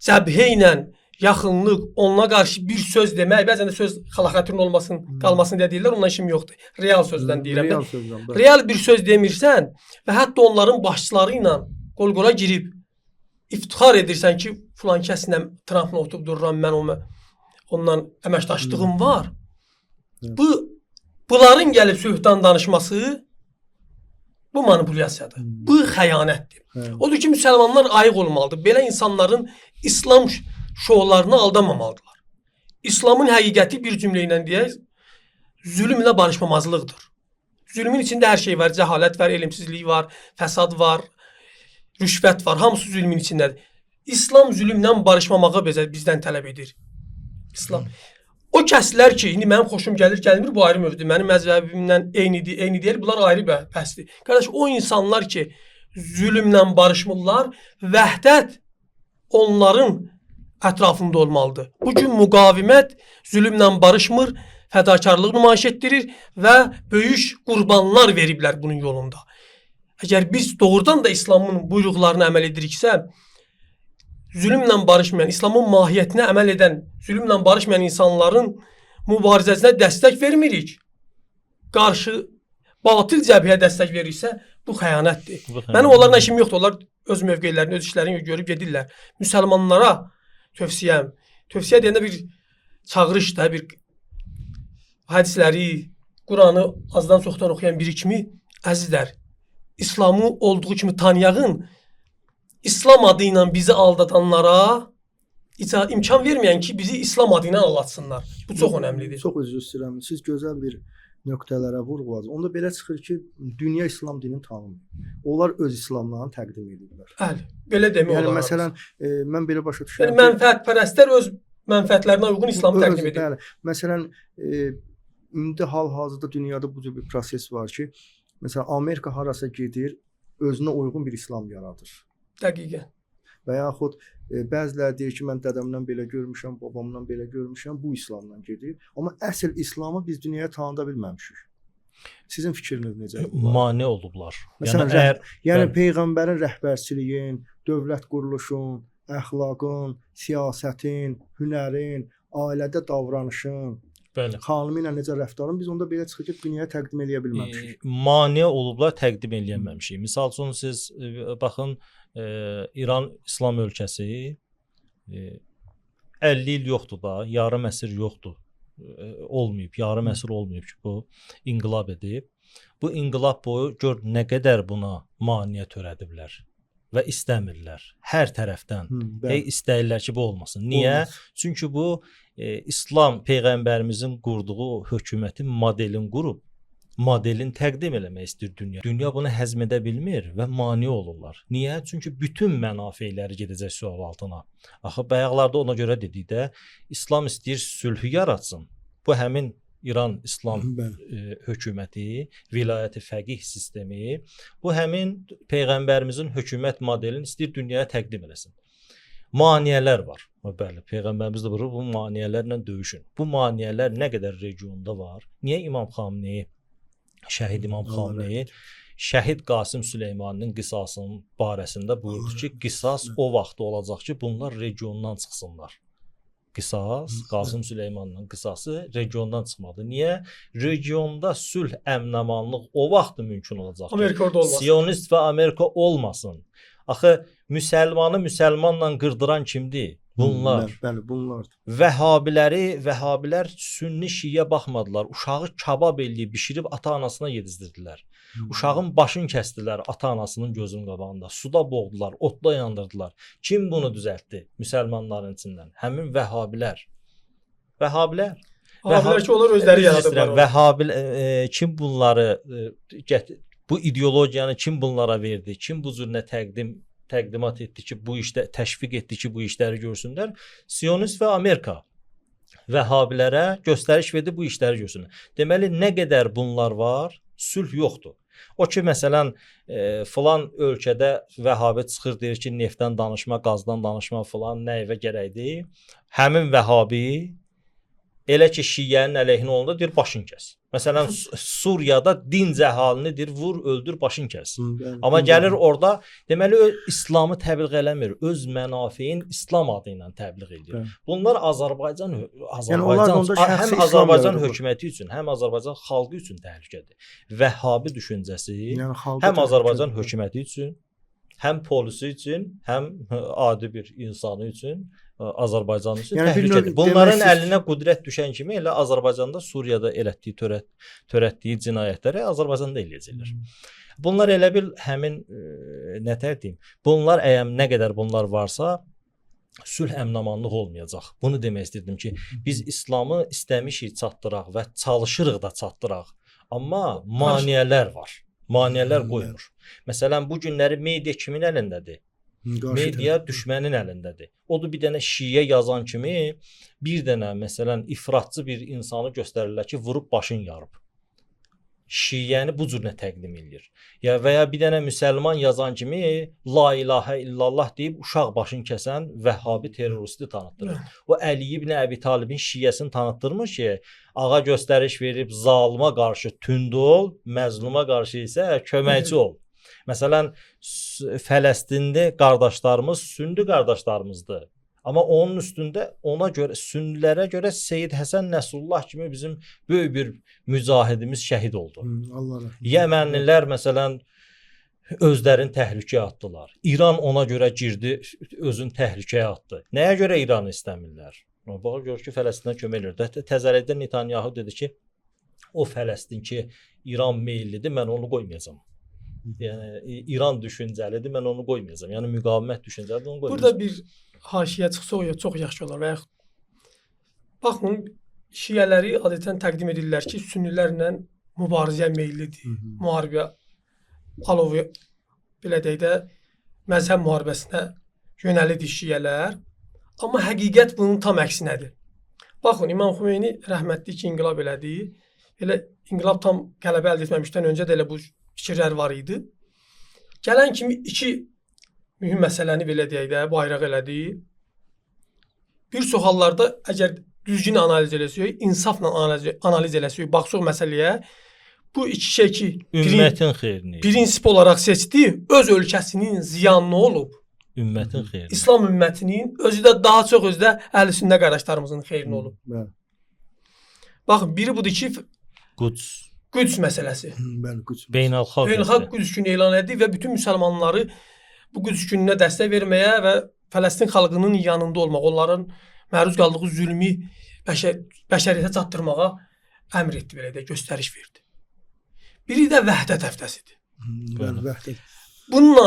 cəbhə ilə yaxınlıq, onunla qarşı bir söz demək, bəzən də söz xalaqatının olmasın, qalmasın deyə deyirlər, ondan işim yoxdur. Real sözdən deyirəm. Real bir söz demirsən və hətta onların başçıları ilə qol-qola girib iftixar edirsən ki, filan kəslə Trumpla oturub dururam, mən ondan əməkdaşlığım var. Bunların gəlib sülhdən danışması bu manipulyasiyadır. Bu xəyanətdir. Odur ki, müsəlmanlar ayıq olmalıdır. Belə insanların İslam şoğlarını aldamamalıdırlar. İslamın həqiqəti bir cümlə ilə deyək, zülmlə barışmamazlıqdır. Zülmün içində hər şey var. Cəhalət var, elmsizlik var, fəsad var, rüşvət var. Hamısı zülmün içindədir. İslam zülmlə barışmamağı bizdən tələb edir. İslam. O kəslər ki, indi mənim xoşum gəlir, gəlmir, bu ayrı mövzudur. Mənim məzhəbimdən eyni deyil, bunlar ayrı bəhsdir. Qardaş, o insanlar ki, zülmlə barışmırlar, vəhdət onların ətrafında olmalıdır. Bugün müqavimət zülmlə barışmır, fədakarlıq nümayiş etdirir və böyük qurbanlar veriblər bunun yolunda. Əgər biz doğrudan da İslamın buyruqlarına əməl ediriksə, zülmlə barışmayan, İslamın mahiyyətinə əməl edən, zülmlə barışmayan insanların mübarizəsinə dəstək vermirik. Qarşı batıl cəbhəyə dəstək verirsə, bu xəyanətdir. Mənim onlarla işim yoxdur. Onlar öz mövqelərini, öz işlərini görüb gedirlər. Müsəlmanlara tövsiyə deyəndə bir çağırış da, bir hədisləri, Quranı azdan çoxdan oxuyan biri kimi, əzizlər, İslamı olduğu kimi tanıyağın, İslam adı ilə bizi aldatanlara imkan verməyən ki, bizi İslam adı ilə aldatsınlar. Bu çox önəmlidir. Çox üzr istəyirəm. Siz gözəl bir nöqtələrə vurğuladınız. Onda belə çıxır ki, dünya İslam dinini tanımır. Onlar öz İslamlarını təqdim edirlər. Bəli, belə demək olar. Yəni məsələn, mən belə başa düşürəm. Yəni mənfəətpərəstlər öz mənfəətlərinə uyğun İslamı təqdim edir. Bəli. Məsələn, indi hal-hazırda dünyada bu cür bir proses var ki, məsələn, Amerika harasa gedir, özünə uyğun bir İslam yaradır. Dəqiqən. Və yaxud bəziləri deyir ki, mən dədəmdən belə görmüşəm, babamdan belə görmüşəm, bu İslamla gedir. Amma əsl İslamı biz dünyaya tanıda bilməmişik. Sizin fikriniz necə? Mane olublar. Məsələn, yəni Peyğəmbərin rəhbərçiliyin, dövlət quruluşun, əxlaqın, siyasətin, hünərin, ailədə davranışın, Bəli. xanımı ilə necə rəftarın biz onda belə çıxıb dünyaya təqdim eləyə bilməmişik. Maneə olublar, təqdim eləyənməmişik. Misal üçün siz baxın, İran İslam ölkəsi 50 il yoxdur da, yarım əsr yoxdur. Olmayıb, yarım əsr olmayıb ki, bu inqilab edib. Bu inqilab boyu gör nə qədər buna maneə törədiblər və istəmirlər hər tərəfdən. İstəyirlər ki, bu olmasın. Niyə? Olmaz. Çünki bu İslam peyğəmbərimizin qurduğu hökumətin modelin qurub, modelin təqdim eləmək istəyir dünya. Dünya bunu həzm edə bilmir və mane olurlar. Niyə? Çünki bütün mənafeləri gedəcək sual altına. Axı bayaqlarda ona görə dedikdə İslam istəyir sülhü yaratsın. Bu həmin İran İslam hökuməti, vilayəti fəqih sistemi, bu həmin peyğəmbərimizin hökumət modelini istəyir dünyaya təqdim eləsin. Maneələr var. Bəli, peyğəmbərimiz də bu maneələrlə döyüşün. Bu maneələr nə qədər regionda var? Niyə İmam Xameneyi, şəhid İmam Xameneyi şəhid Qasım Süleymaninin qisasının barəsində buyurdu ki, qisas o vaxt olacaq ki, bunlar regiondan çıxsınlar. Qisas, Qasım Süleymanın qisası regiondan çıxmadı. Niyə? Regionda sülh, əmin-amanlıq o vaxt mümkün olacaq. Amerika orada olmasın. Siyonist və Amerika olmasın. Axı müsəlmanı müsəlmanla qırdıran kimdir? Bunlar. Bəli, bunlardır. Vəhabilər sünni şiyə baxmadılar. Uşağı kabab eləyib, bişirib ata-anasına yedizdirdilər. Uşağın başını kəsdilər ata-anasının gözünün qabağında. Suda boğdular, otda yandırdılar. Kim bunu düzəltdi? Müsəlmanların içindən. Həmin vəhabilər. Vəhabilər ki, onlar özləri yaradıblar. Vəhabilər kim bunları bu ideologiyanı kim bunlara verdi? Kim bu cür təqdimat etdi ki, bu işdə təşviq etdi ki, bu işləri görsünlər? Siyonist və Amerika vəhabilərə göstəriş verdi bu işləri görsünlər. Deməli, nə qədər bunlar var, sülh yoxdur. O ki, məsələn, filan ölkədə vəhabi çıxır, deyir ki, neftdən danışma, qazdan danışma filan nə evə gərəkdir. Həmin vəhabi elə ki, şiənin əleyhinə olanda deyir, başın kəs. Məsələn, Suriyada dinc əhalini deyir, vur, öldür, başın kəs. Amma gəlir orada, deməli, İslamı təbliğ eləmir, öz mənafeyin İslam adı ilə təbliğ edir. Bunlar Azərbaycan həm Azərbaycan hökuməti üçün, həm Azərbaycan xalqı üçün təhlükədir. Vəhabi düşüncəsi həm Azərbaycan hökuməti üçün, həm polisi üçün, həm adi bir insanı üçün, Azərbaycan üçün təhlükədir. Bunların əlinə qüdrət düşən kimi elə Azərbaycanda, Suriyada elətdiyi, törətdiyi cinayətləri Azərbaycanda eləyəcəklər. Bunlar elə bil həmin nətər deyim, bunlar nə qədər bunlar varsa, sülh əmin-amanlıq olmayacaq. Bunu demək istirdim ki, biz İslamı istəmişik çatdıraq və çalışırıq da çatdıraq. Amma maneələr var. Maneələr qoymur. Məsələn, bu günləri media kimin əlindədir? Media düşmənin əlindədir. Odur bir dənə şiyə yazan kimi bir dənə məsələn ifratçı bir insanı göstərirlər ki, vurub başını yarıb. Şiəni bu cür nə təqdim edir. Ya və ya bir dənə müsəlman yazan kimi la ilahə illallah deyib uşaq başını kəsən vəhabi terroristi tanıtdırır. O Əli ibn Əbi Talibin şiyəsini tanıtdırmır ki, ağa göstəriş verib zalıma qarşı tünd ol, məzluma qarşı isə köməkçi ol. Məsələn, Fələstində qardaşlarımız sündü qardaşlarımızdır. Amma onun üstündə ona görə, sünnilərə görə Seyyid Həsən Nəsrullah kimi bizim böyük bir mücahidimiz şəhid oldu. Yəmənlilər məsələn özlərini təhlükəyə atdılar. İran ona görə girdi, özünü təhlükəyə atdı. Nəyə görə İranı istəmirlər? Bax, gör ki, Fələstinə kömək edir. Təzəlikdə Netanyahu dedi ki, o Fələstin ki, İran meyillidir, mən onu qoymayacağam. Yəni İran düşüncəlidir, mən onu qoymayacağam. Yəni müqavimət düşüncəlidir, onu qoymayacağam. Burada bir haşiyə çıxsa o çox yaxşı olar. Və baxın, şiələri adətən təqdim edirlər ki, sünnilərlə mübarizəyə meyillidir. Müharibə alovu belə deyək də məzhəb müharibəsinə yönəlidir şiələr. Amma həqiqət bunun tam əksinədir. Baxın, İmam Xomeyni rəhmətli ki, inqilab elədi. Elə inqilab tam qələbə əldə etməmişdən öncə də elə bu fikirlər var idi. Gələn kimi iki mühüm məsələni belə deyək də bayraq elədi. Bir çox hallarda əgər düzgün analiz eləsək, insafla analiz eləsək, baxsaq məsələyə, bu iki şey ki, ümmətin xeyrini, prinsip olaraq seçdi, öz ölkəsinin ziyanlı olub. ümmətin xeyrinə. İslam ümmətinin özü də daha çox özü də əhl-i-sünnə qardaşlarımızın xeyrinə olub. Bəli. Baxın, biri budur ki, Quds, Qüds məsələsi. Bəli, Quds. Beynəlxalq Qüds günü elan etdi və bütün müsəlmanları bu Qüds gününə dəstək verməyə və Fələstin xalqının yanında olmaq, onların məruz qaldığı zülmü bəşəriyyətə çatdırmağa əmr etdi, belə də göstəriş verdi. Biri də vəhdət həftəsidir. Bəli, vəhdət. Bununla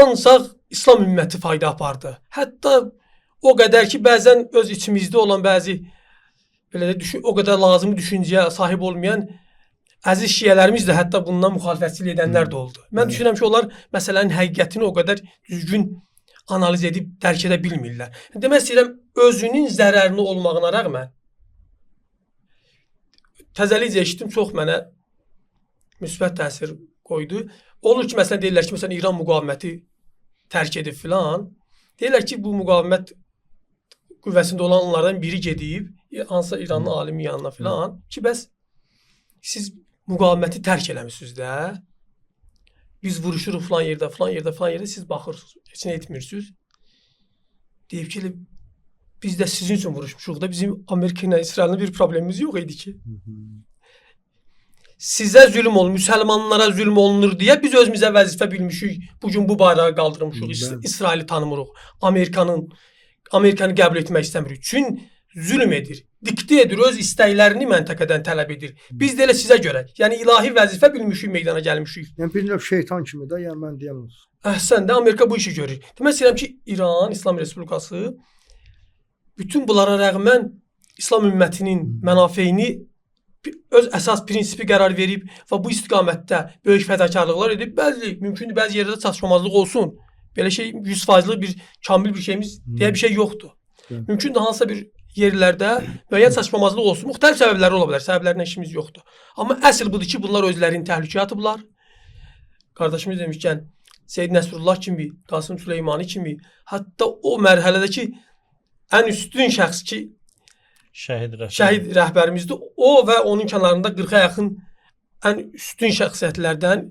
ancaq İslam ümməti fayda apardı. Hətta o qədər ki, bəzən öz içimizdə olan bəzi belə də o qədər lazımi düşüncəyə sahib olmayan əziz şiələrimiz də hətta bundan müxalifətçilik edənlər də oldu. Mən düşünürəm ki, onlar məsələnin həqiqətini o qədər düzgün analiz edib dərk edə bilmirlər. Demək istəyirəm, özünün zərərini olmağına rəğmən təzəlicə eşitdim, çox mənə müsbət təsir qoydu. Olur ki, məsələn deyirlər ki, məsələn İran müqaviməti tərk edib filan. Deyirlər ki, bu müqavimət qüvvəsində olanlardan biri gedib hansısa İranlı alimin yanına filan ki, bəs siz müqaviməti tərk eləmisiniz də. Biz vuruşuruq filan yerdə, siz baxırsınız, heç nə etmirsiniz. Deyib ki, biz də sizin üçün vuruşmuşuq da, bizim Amerika ilə İsraillə bir problemimiz yox idi ki. Sizə zülm olunur, müsəlmanlara zülm olunur deyə biz özümüzə vəzifə bilmişik. Bugün bu bayrağı qaldırmışıq, İsraili tanımırıq. Amerikanı qəbul etmək istəmirik. Çün zülm edir, diktə edir, öz istəklərini məntəqədən tələb edir. Biz də elə sizə görə, yəni ilahi vəzifə bilmişik, meydana gəlmişik. Yəni bir növ şeytan kimi də, yəni mən deyəm. Əhsən də Amerika bu işi görür. Demək istəyirəm ki, İran, İslam Respublikası bütün bunlara rəğmən İslam ümmətinin mənafeyini öz əsas prinsipi qərar verib və bu istiqamətdə böyük fədakarlıqlar edib. Mümkündür, bəzi yerlərdə çatışmamazlıq olsun. Belə şey 100%lı bir kamil bir şeyimiz deyə bir şey yoxdur. Mümkündür, hansısa bir yerlərdə müəyyən çatışmamazlıq olsun. Müxtəlif səbəbləri ola bilər. Səbəblərinə işimiz yoxdur. Amma əsl budur ki, bunlar özlərini təhlükəyə atıblar. Qardaşımız demişkən, Seyyid Nəsrullah kimi, Qasım Süleymani kimi, hətta o mərhələdəki ən üstün şəxs ki, şəhid rəhbərimizdir. O və onun kənarında 40-a yaxın ən üstün şəxsiyyətlərdən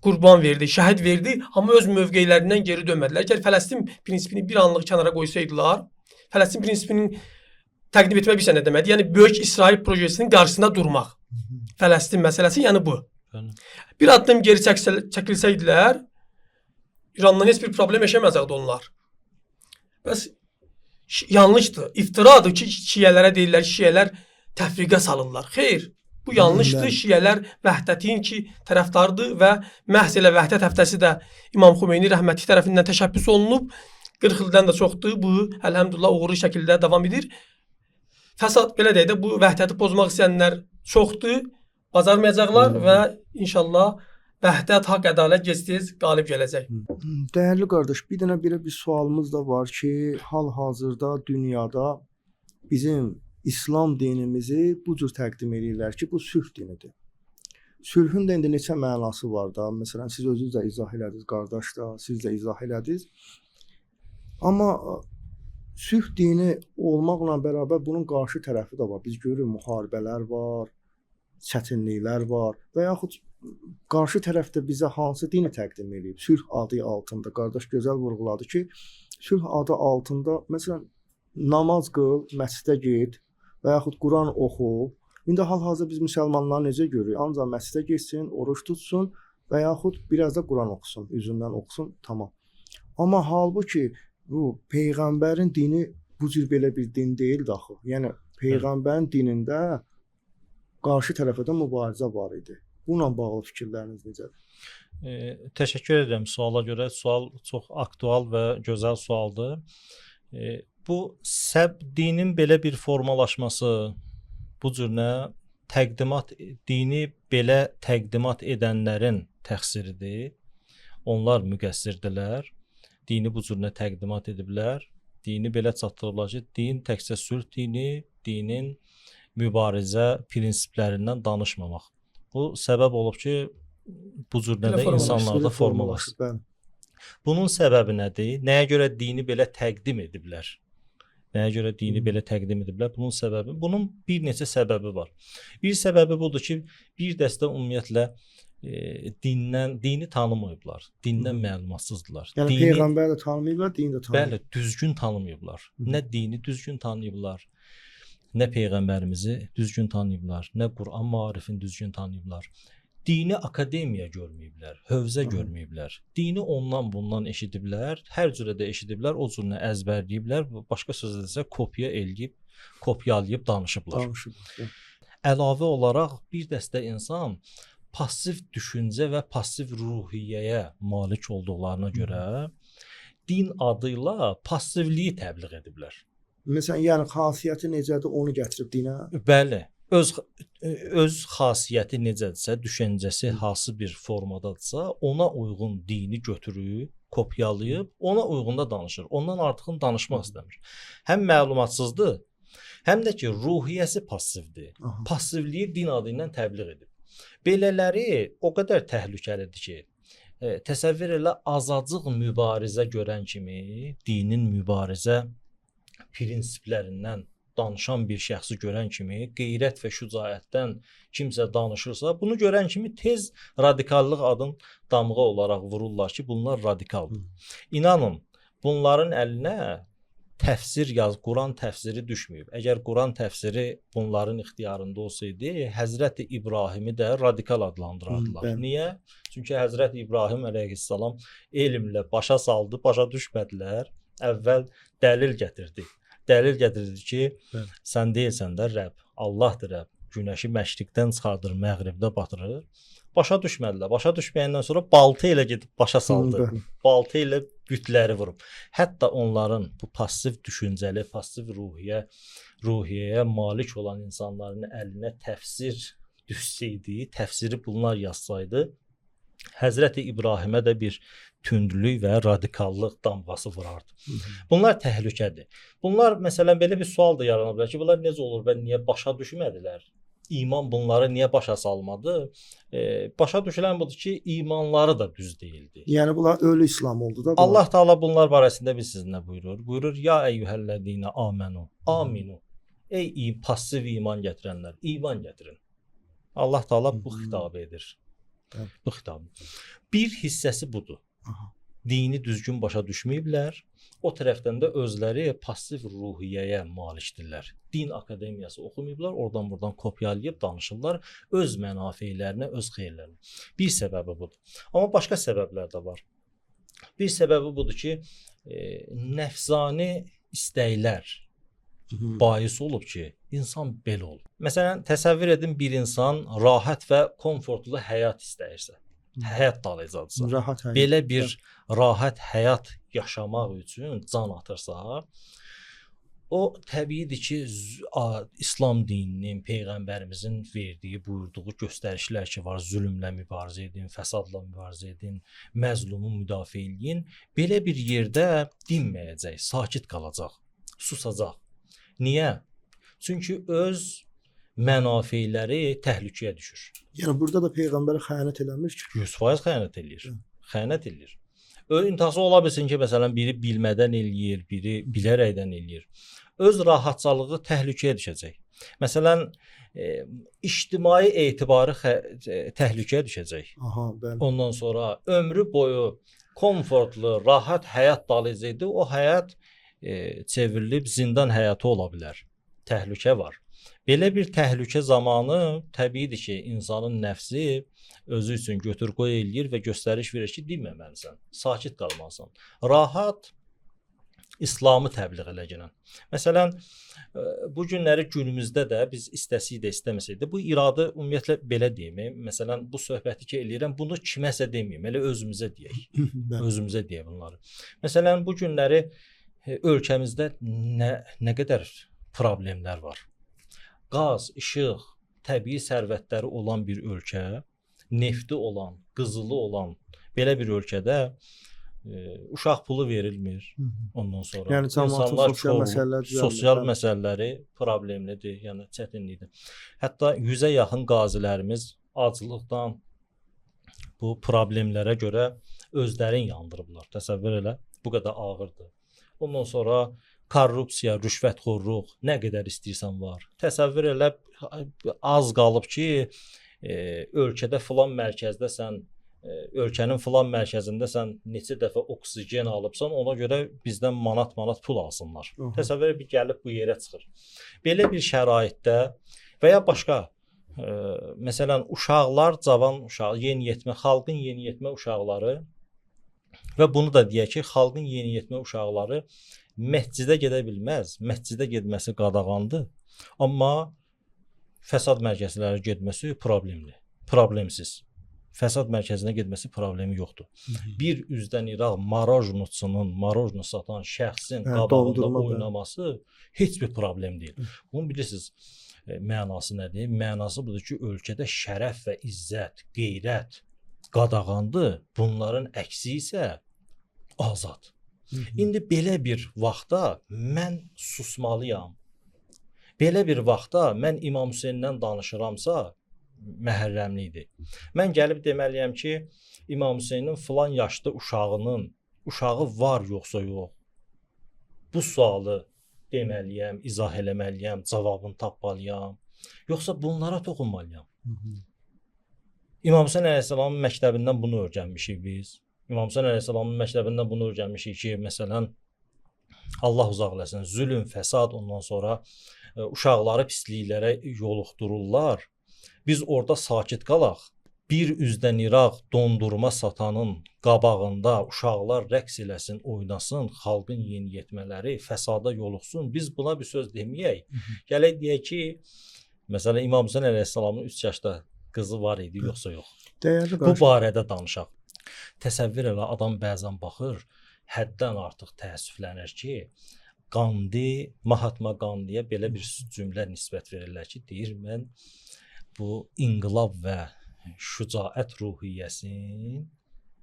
qurban verdi, şəhid verdi, amma öz mövqeylərindən geri dönmədilər. Əgər Fələstin prinsipini bir anlıq kənara qoysaydılar, Fələstin prinsipinin təqdim etmək bir sənə demədi. Yəni böyük İsrail projesinin qarşısında durmaq. Fələstin məsələsi yəni bu. Bir addım geri çəkilsəydilər, İrandan heç bir problem yaşamayacaqdı onlar. Bəs yanlışdır. İftiradır ki, şiələrə deyirlər, şiələr təfriqə salırlar. Xeyr, bu yanlışdır. Şiələr vəhdətin ki, tərəfdardır və məhz elə vəhdət həftəsi də İmam Xümeyni rəhmətli tərəfindən təşəbbüs olunub. 40 ildən də çoxdur. Bu, əlhəmdülillah, uğurlu şəkildə davam edir. Fəsad, belə deyək də, bu vəhdəti pozmaq istəyənlər çoxdur. Bacarmayacaqlar və inşallah vəhdət, haqq, ədalət gec-tez qalib gələcək. Dəyərli qardaş, bir dənə belə bir sualımız da var ki, hal-hazırda dünyada bizim İslam dinimizi bu cür təqdim edirlər ki, bu sülh dinidir. Sülhün də indi neçə mənası var da, məsələn, siz özünüz də izah elədiniz, qardaş da, siz də izah elədiniz. Amma sülh dini olmaqla bərabər bunun qarşı tərəfi də var. Biz görürük, müharibələr var, çətinliklər var və yaxud qarşı tərəfdə bizə hansı dini təqdim edib? Sülh adı altında. Qardaş gözəl vurğuladı ki, sülh adı altında məsələn namaz qıl, məscidə get və yaxud Quran oxu. İndi hal-hazırda biz müsəlmanları necə görürük? Ancaq məscidə getsin, oruç tutsun və yaxud biraz da Quran oxusun, üzündən oxusun, tamam. Amma halbuki bu peyğəmbərin dini bu cür belə bir din deyil axı. Yəni peyğəmbərin dinində qarşı tərəfə də mübarizə var idi. Bununla bağlı fikirləriniz necədir? Təşəkkür edirəm suala görə. Sual çox aktual və gözəl sualdır. Bu dinin belə bir formalaşması, bu cür dini belə təqdimat edənlərin təqsiridir. Onlar müqəssirdirlər. Dini bu cür təqdimat ediblər. Dini belə çatdırıblar ki, din təkcə sülh dini, dinin mübarizə prinsiplərindən danışmamaq. Bu səbəb olub ki, bu cür insanlarda formalaşır. Bunun səbəbi nədir? Nəyə görə dini belə təqdim ediblər? Bunun səbəbi, bunun bir neçə səbəbi var. Bir səbəbi budur ki, bir dəstə ümumiyyətlə dini tanımayıblar. Dindən məlumatsızdırlar. Yəni peyğəmbər də tanımayıblar, din də tanımır. Bəli, düzgün tanımayıblar. Nə dini düzgün tanıyıblar, nə peyğəmbərimizi düzgün tanıyıblar, nə Quran maarifini düzgün tanıyıblar. Dini akademiya görməyiblər, hövzə görməyiblər. Dini ondan bundan eşidiblər, hər cürə də eşidiblər, o cürünə əzbərləyiblər, başqa sözlə desə kopya eləyib, kopyalayıb danışıblar. Əlavə olaraq bir dəstə insan passiv düşüncə və passiv ruhiyyəyə malik olduqlarına görə din adı ilə passivliyi təbliğ ediblər. Məsələn, yəni xasiyyəti necədir, onu gətirib dinə? Bəli, öz xasiyyəti necədirsə, düşüncəsi hansı bir formadadırsa, ona uyğun dini götürüb, kopyalayıb, ona uyğun da danışır. Ondan artığını danışmaq istəmir. Həm məlumatsızdır, həm də ki, ruhiyyəsi passivdir. Passivliyi din adı ilə təbliğ edib. Belələri o qədər təhlükəlidir ki, təsəvvür elə azacıq mübarizə görən kimi, dinin mübarizə prinsiplərindən danışan bir şəxsi görən kimi, qeyrət və şücaətdən kimsə danışırsa, bunu görən kimi tez radikallıq adın damğa olaraq vururlar ki, bunlar radikaldır. İnanın, bunların əlinə təfsir Quran təfsiri düşməyib. Əgər Quran təfsiri bunların ixtiyarında olsaydı, Həzrəti İbrahimi də radikal adlandırardılar. Niyə? Çünki Həzrəti İbrahim əleyhissalam elmlə başa saldı, başa düşmədilər. Əvvəl dəlil gətirdi. Dəlil gətirdi ki, sən deyilsən də Rəbb, Allahdır Rəbb. Günəşi məşriqdən çıxardır, məğribdə batırır. Başa düşmədilər. Başa düşməyəndən sonra balta ilə gedib başa saldı. Balta ilə bütləri vurub. Hətta onların bu passiv düşüncəli, passiv ruhiyyəyə malik olan insanların əlinə təfsir düşsəydi, təfsiri bunlar yazsaydı, Həzrəti İbrahimə də bir tündlük və radikallıq damğası vurardı. Bunlar təhlükədir. Bunlar məsələn belə bir sual da yarana bilər ki, bunlar necə olur və niyə başa düşmədilər? İman bunları niyə başa salmadı? Başa düşülən budur ki, imanları da düz deyildi. Yəni bunlar ölü İslam oldu da. Allah Taala bunlar barəsində biz sizinlə buyurur. Buyurur: "Ya eyyuhellezine amenu, aminu." Ey passiv iman gətirənlər, iman gətirin. Allah Taala bu xitab edir. Bu xitab. Bir hissəsi budur. Dini düzgün başa düşməyiblər. O tərəfdən də özləri passiv ruhiyyəyə malikdirlər. Din akademiyası oxumayıblar, oradan-buradan kopyalayıb danışırlar öz mənafeylərinə, öz xeyirlərinə. Bir səbəbi budur. Amma başqa səbəblər də var. Bir səbəbi budur ki, nəfsani istəklər bais olub ki, insan belə olur. Məsələn, təsəvvür edin bir insan rahat və komfortlu həyat istəyirsə, həyat dalayacaqsa, belə bir rahat həyat yaşamaq üçün can atırsa, o təbiidir ki, İslam dininin, peyğəmbərimizin verdiyi, buyurduğu göstərişlər ki var, zülmlə mübarizə edin, fəsadla mübarizə edin, məzlumu müdafiə edin, belə bir yerdə dinməyəcək, sakit qalacaq, susacaq. Niyə? Çünki öz mənafeyləri təhlükəyə düşür. Yəni burada da peyğəmbərə xəyanət eləmir ki. 100% xəyanət eləyir. Xəyanət eləyir. İntihası ola bilsin ki, məsələn, biri bilmədən eləyir, biri bilərəkdən eləyir. Öz rahatçılığı təhlükəyə düşəcək. Məsələn, ictimai etibarı təhlükəyə düşəcək. Ondan sonra ömrü boyu komfortlu, rahat həyat dalayacaqdı. O həyat çevrilib zindan həyatı ola bilər. Təhlükə var. Belə bir təhlükə zamanı təbiidir ki, insanın nəfsi özü üçün götür-qoy eləyir və göstəriş verir ki, dinməməlisən, sakit qalmalısan. Rahat İslamı təbliğ eləyən. Məsələn, bu günləri günümüzdə də biz istəsik də istəməsək də bu iradə ümumiyyətlə belə deyim. Məsələn, bu söhbəti ki eləyirəm, bunu kiməsə deməyim, elə özümüzə deyək. Özümüzə deyək bunları. Məsələn, bu günləri ölkəmizdə nə qədər problemlər var. Qaz, işıq, təbii sərvətləri olan bir ölkə, nefti olan, qızılı olan belə bir ölkədə uşaq pulu verilmir. Ondan sonra yəni insanlar sosial məsələləri problemlidir, yəni çətinlikdir. Hətta 100-ə yaxın qazilərimiz aclıqdan bu problemlərə görə özlərini yandırıblar. Təsəvvür elə, bu qədər ağırdır. Ondan sonra korrupsiya, rüşvətxorluq nə qədər istəyirsən var. Təsəvvür elə az qalıb ki, ölkədə filan mərkəzdəsən, ölkənin filan mərkəzində sən neçə dəfə oksigen alıbsan, ona görə bizdən manat pul alsınlar. Təsəvvür et, gəlib bu yerə çıxır. Belə bir şəraitdə və ya başqa məsələn uşaqlar, cavan uşaq, yeniyetmə, xalqın yeniyetmə uşaqları və bunu da deyək ki, xalqın yeniyetmə uşaqları məscidə gedə bilməz. Məscidə getməsi qadağandır. Amma fəsad mərkəzlərə getməsi problemsiz. Fəsad mərkəzinə getməsi problemi yoxdur. Bir üzdən İraq marojno satan şəxsin qabağında oynaması heç bir problem deyil. Bunu bilirsiniz, mənası nədir? Mənası budur ki, ölkədə şərəf və izzət, qeyrət qadağandır. Bunların əksi isə azad. İndi belə bir vaxtda mən susmalıyam. Belə bir vaxtda mən İmam Hüseyndən danışıramsa, məhərrəmlidir. Mən gəlib deməliyəm ki, İmam Hüseynin filan yaşlı uşağı var yoxsa yox. Bu sualı deməliyəm, izah eləməliyəm, cavabını tapmalıyam. Yoxsa bunlara toxunmalıyam. İmam Hüseyn əleyhissalamın məktəbindən bunu öyrənmişik biz. İmam Hüseyn əleyhissalamın məktəbindən bunu öyrənmişik ki, məsələn, Allah uzaq eləsin, zülm, fəsad, ondan sonra uşaqları pisliklərə yoluxdururlar. Biz orada sakit qalaq. Bir üzdən İraq dondurma satanın qabağında uşaqlar rəqs eləsin, oynasın, xalqın yeniyetmələri fəsada yoluxsun. Biz buna bir söz deməyək. Gələk deyək ki, məsələn, İmam Hüseyn əleyhissalamın 3 yaşda qızı var idi, yoxsa yox. Bu barədə danışaq. Təsəvvür elə, adam bəzən baxır, həddən artıq təəssüflənir ki, Qandi, Mahatma Qandiyə belə bir cümlə nisbət verirlər ki, deyir, mən bu inqilab və şücaət ruhiyyəsini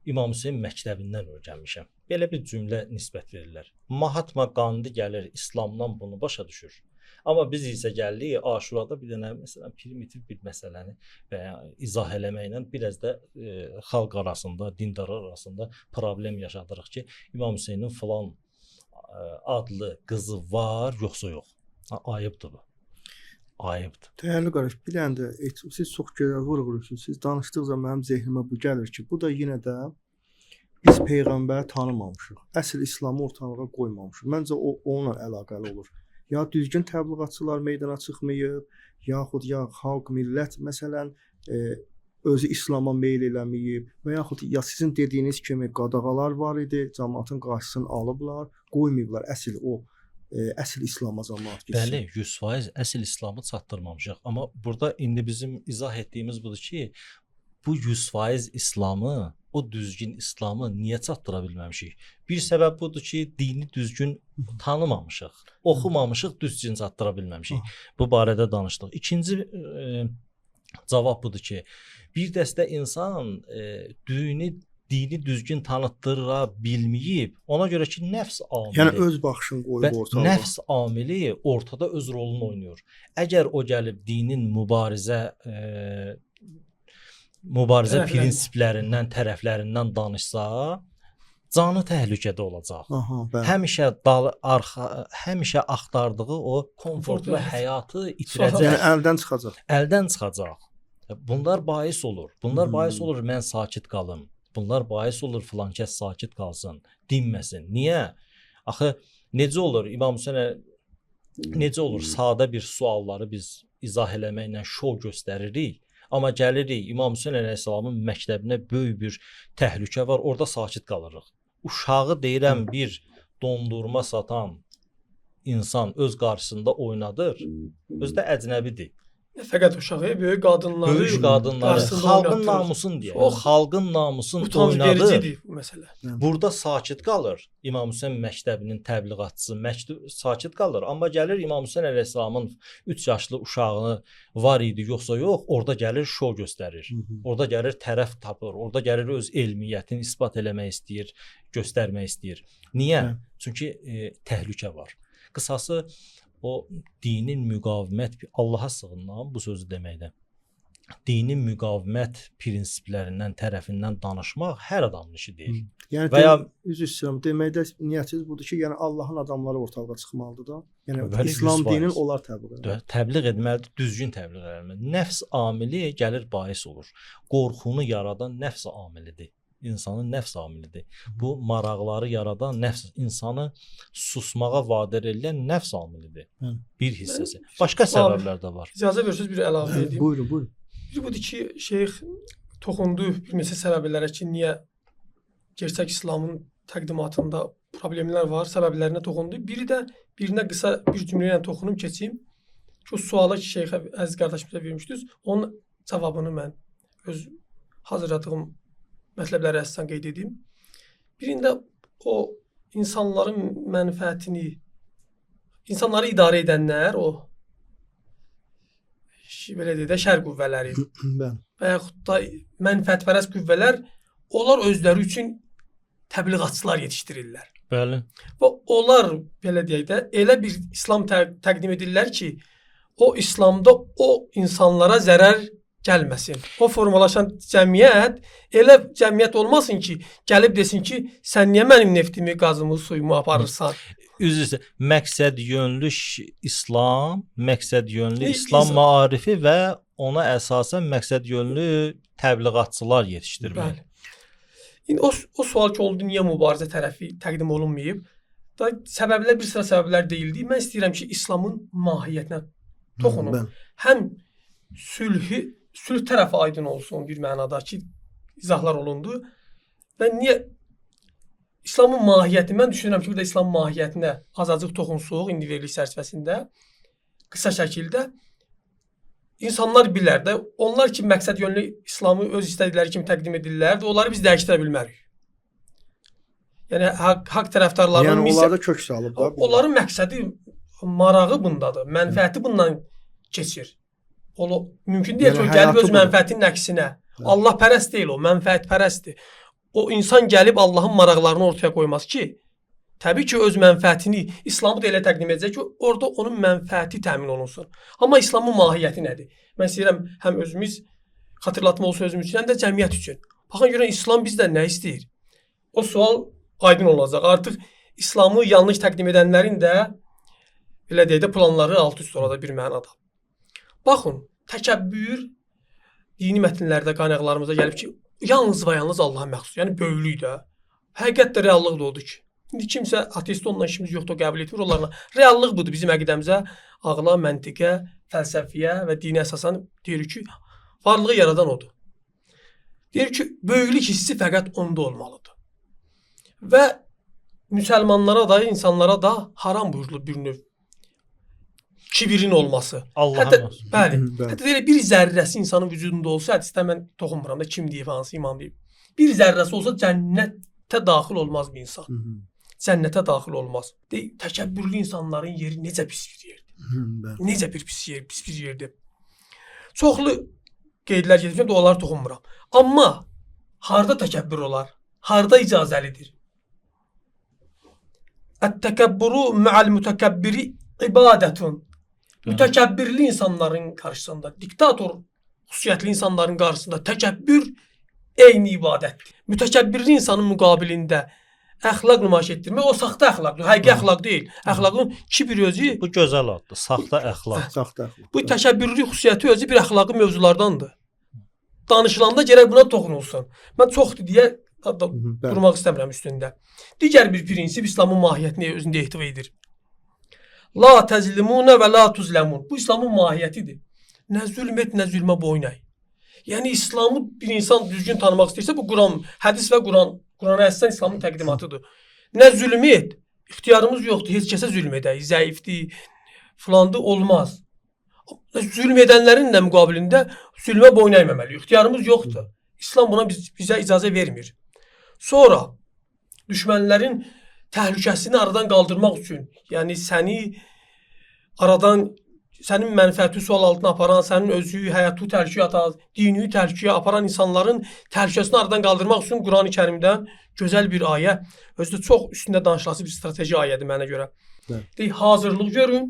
İmam Hüseyn məktəbindən öyrənmişəm. Belə bir cümlə nisbət verirlər. Mahatma Qandi gəlir, İslamdan bunu başa düşür. Amma biz isə gəlirik, Aşurada bir dənə məsələn primitiv bir məsələni və ya izah eləməklə biraz da xalq arasında, dindarlar arasında problem yaşadırıq ki, İmam Hüseynin filan adlı qızı var, yoxsa yox. Ayıbdır bu. Ayıbdır. Dəyərli qardaş, bir dənə də siz çox gözəl vurğulayırsınız. Siz danışdıqca mənim zehnimə bu gəlir ki, bu da yenə də biz peyğəmbəri tanımamışıq. Əsl İslamı ortalığa qoymamışıq. Məncə o onunla əlaqəli olur. Ya düzgün təbliğatçılar meydana çıxmayıb, yaxud ya xalq, millət məsələn özü İslama meyl eləməyib və yaxud ya sizin dediyiniz kimi qadağalar var idi, cəmaatın qarşısını alıblar, qoymayıblar əsl İslama cəmaat getsin. Bəli, 100% əsl İslamı çatdırmamışıq. Amma burada indi bizim izah etdiyimiz budur ki, bu 100% İslamı, o düzgün İslamı niyə çatdıra bilməmişik? Bir səbəb budur ki, dini düzgün tanımamışıq, oxumamışıq, düzgün çatdıra bilməmişik. Bu barədə danışdıq. İkinci cavab budur ki, bir dəstə insan dini düzgün tanıtdıra bilməyib, ona görə ki, nəfs amili, yəni öz baxışını qoyub ortalığa. Nəfs amili ortada öz rolunu oynayır. Əgər o gəlib dinin mübarizə prinsiplərindən, tərəflərindən danışsa, canı təhlükədə olacaq. Həmişə axtardığı o komfortlu həyatı itirəcək. Yəni əldən çıxacaq. Əldən çıxacaq. Bunlar bais olur. Bunlar bais olur mən sakit qalım. Bunlar bais olur filan kəs sakit qalsın, dinməsin. Niyə? Axı necə olur İmam Hüseyn necə olur sadə bir sualları biz izah eləməklə şou göstəririk. Amma gəlirik İmam Hüseyn əleyhissalamın məktəbinə böyük bir təhlükə var, orada sakit qalırıq. Uşağı deyirəm bir dondurma satan insan öz qarşısında oynadır, özü də əcnəbidir. Fəqət uşağı, böyük qadınları, xalqın namusunu deyək. O xalqın namusunu oynadır. Bu məsələ. Burada sakit qalır. İmam Hüseyn məktəbinin təbliğatçısı sakit qalır. Amma gəlir İmam Hüseyn əleyhissalamın 3 yaşlı uşağını var idi, yoxsa yox, orada gəlir şou göstərir. Orada gəlir tərəf tapır. Orada gəlir öz elmiyyətini isbat eləmək istəyir, göstərmək istəyir. Niyə? Çünki təhlükə var. Qısası o dinin müqavimət, Allaha sığınıram bu sözü deməkdə. dini müqavimət prinsiplərindən tərəfindən danışmaq hər adamın işi deyil. Yəni Və ya üzr istəyirəm, deməkdə niyyətiniz budur ki, yəni Allahın adamları ortalığa çıxmalıdır da. Yəni Bəli, İslam 100%. dinini onlar təbliğ edir. Təbliğ etməlidir, düzgün təbliğ etməlidir. Nəfs amili gəlir bais olur. Qorxunu yaradan nəfs amilidir. İnsanın nəfs amilidir. Bu maraqları yaradan nəfs, insanı susmağa vadar edən nəfs amilidir. Bir hissəsi. Başqa səbəblər də var. İcazə verirsiniz bir əlavə edeyim. Buyurun, buyurun. Bir budur ki, şeyx toxundu bir neçə səbəblərə ki, niyə gerçək İslamın təqdimatında problemlər var, səbəblərinə toxundu. Birinə qısa bir cümlə ilə toxunum keçeyim. Ki, o suala ki, şeyxə əziz qardaşımıza vermişdiniz, onun cavabını mən öz hazırladığım mətləblərə əsasən qeyd edeyim. Birində o insanların mənfəətini, insanları idarə edənlər, o belə deyək də şər qüvvələri və yaxud da mənfəətpərəst qüvvələr, onlar özləri üçün təbliğatçılar yetişdirirlər. Bəli. Və onlar belə deyək də elə bir İslam təqdim edirlər ki, o İslamda o insanlara zərər gəlməsin. O formalaşan cəmiyyət elə cəmiyyət olmasın ki, gəlib desin ki, sən niyə mənim neftimi, qazımı, suyumu aparırsan? Üzr, məqsəd yönlü İslam, məqsəd yönlü İslam maarifi və ona əsasən məqsəd yönlü təbliğatçılar yetişdirmək. Bəli. İndi o sual ki, oldu, niyə mübarizə tərəfi təqdim olunmayıb? Da səbəblər, bir sıra səbəblər deyildi. Mən istəyirəm ki, İslamın mahiyyətinə toxunum. Həm sülh tərəfi aydın olsun bir mənada ki, izahlar olundu. Və niyə İslamın mahiyyəti, mən düşünürəm ki, burada İslamın mahiyyətinə azacıq toxunsuq individuallik çərçivəsində, qısa şəkildə insanlar bilər də, onlar ki, məqsəd yönlü İslamı öz istədikləri kimi təqdim edirlər, onları biz dəyişdirə bilmərik. Yəni, haqq tərəfdarlarının yəni, onlarda kök salıb da. Onların məqsədi, marağı bundadır, mənfəəti bundan keçir. Mümkün deyil ki, o gəlib öz mənfəətinin əksinə. Allah pərəst deyil o, mənfəət pərəstdir. O insan gəlib Allahın maraqlarını ortaya qoymaz ki, təbii ki, öz mənfəətini, İslamı da elə təqdim edəcək ki, orada onun mənfəəti təmin olunsun. Amma İslamın mahiyyəti nədir? Mən istəyirəm həm özümüz xatırlatma olsun özümüz üçün, həm də cəmiyyət üçün. Baxın görən İslam bizdən nə istəyir? O sual aydın olacaq. Artıq İslamı yanlış təqdim edənlərin də belə deyək də planları alt-üst olacaq bir mənada. Baxın, təkəbbür dini mətnlərdə, qaynaqlarımızda gəlib ki, yalnız və yalnız Allaha məxsus. Yəni böyüklük də. Həqiqətdə reallıq da odur ki. İndi kimsə ateist onunla işimiz yoxdur, o qəbul etmir onlarla. Reallıq budur bizim əqidəmizə, ağla, məntiqə, fəlsəfiyə və dinə əsasən deyir ki, varlığı yaradan odur. Deyir ki, böyüklük hissi fəqət onda olmalıdır. Və müsəlmanlara da, insanlara da haram buyurulur bir növ. Kibirin olması. Allah'a bəli. Hətta elə bir zərrəsi insanın vücudunda olsa, hədisdə mən toxunmuram da kim deyib, hansı imam deyib. Bir zərrəsi olsa cənnətə daxil olmaz bir insan. Cənnətə daxil olmaz. Təkəbbürlü insanların yeri necə pis bir yerdir. Necə bir pis bir yerdir. Çoxlu qeydlər getirmişəm, onlara toxunmuram. Amma harda təkəbbür olar? Harda icazəlidir? Ət-təkəbburu mə'al mütəkəbbiri ibadətun. Mütəkəbbirli insanların qarşısında, diktator xüsusiyyətli insanların qarşısında təkəbbür eyni ibadətdir. Mütəkəbbirli insanın müqabilində əxlaq nümayiş etdirmək, o saxta əxlaqdır, həqiqi əxlaq deyil. Əxlaqın kibir özü... Bu gözəl addır, saxta əxlaq. Saxta əxlaq. Bu təkəbbürlü xüsusiyyəti özü bir əxlaqı mövzulardandır. Danışılanda gərək buna toxunulsun. Mən çoxdur deyə durmaq istəmirəm üstündə. Digər bir prinsip İslamın mahiyyətini özündə ehtiva edir. La təzlimunə və la tuzləmun. Bu İslamın mahiyyətidir. Nə zülm et, nə zülmə boyun əy. Yəni İslamı bir insan düzgün tanımaq istəyirsə, bu Quran, hədis və Qurana əsasən İslamın təqdimatıdır. Nə zülm et, ixtiyarımız yoxdur, heç kəsə zülm edək, zəifdir, filandı olmaz. Zülm edənlərin də müqabilində zülmə boyun əyməməli, ixtiyarımız yoxdur. İslam buna bizə icazə vermir. Sonra düşmənlərin təhlükəsini aradan qaldırmaq üçün, yəni sənin mənfəəti sual altına aparan, sənin özü, həyatı təhlükəyə atan, dini təhlükəyə aparan insanların təhlükəsini aradan qaldırmaq üçün Quran-ı Kərimdən gözəl bir ayə, özü də çox üstündə danışılası bir strateji ayədir mənə görə. Deyək, hazırlıq görün,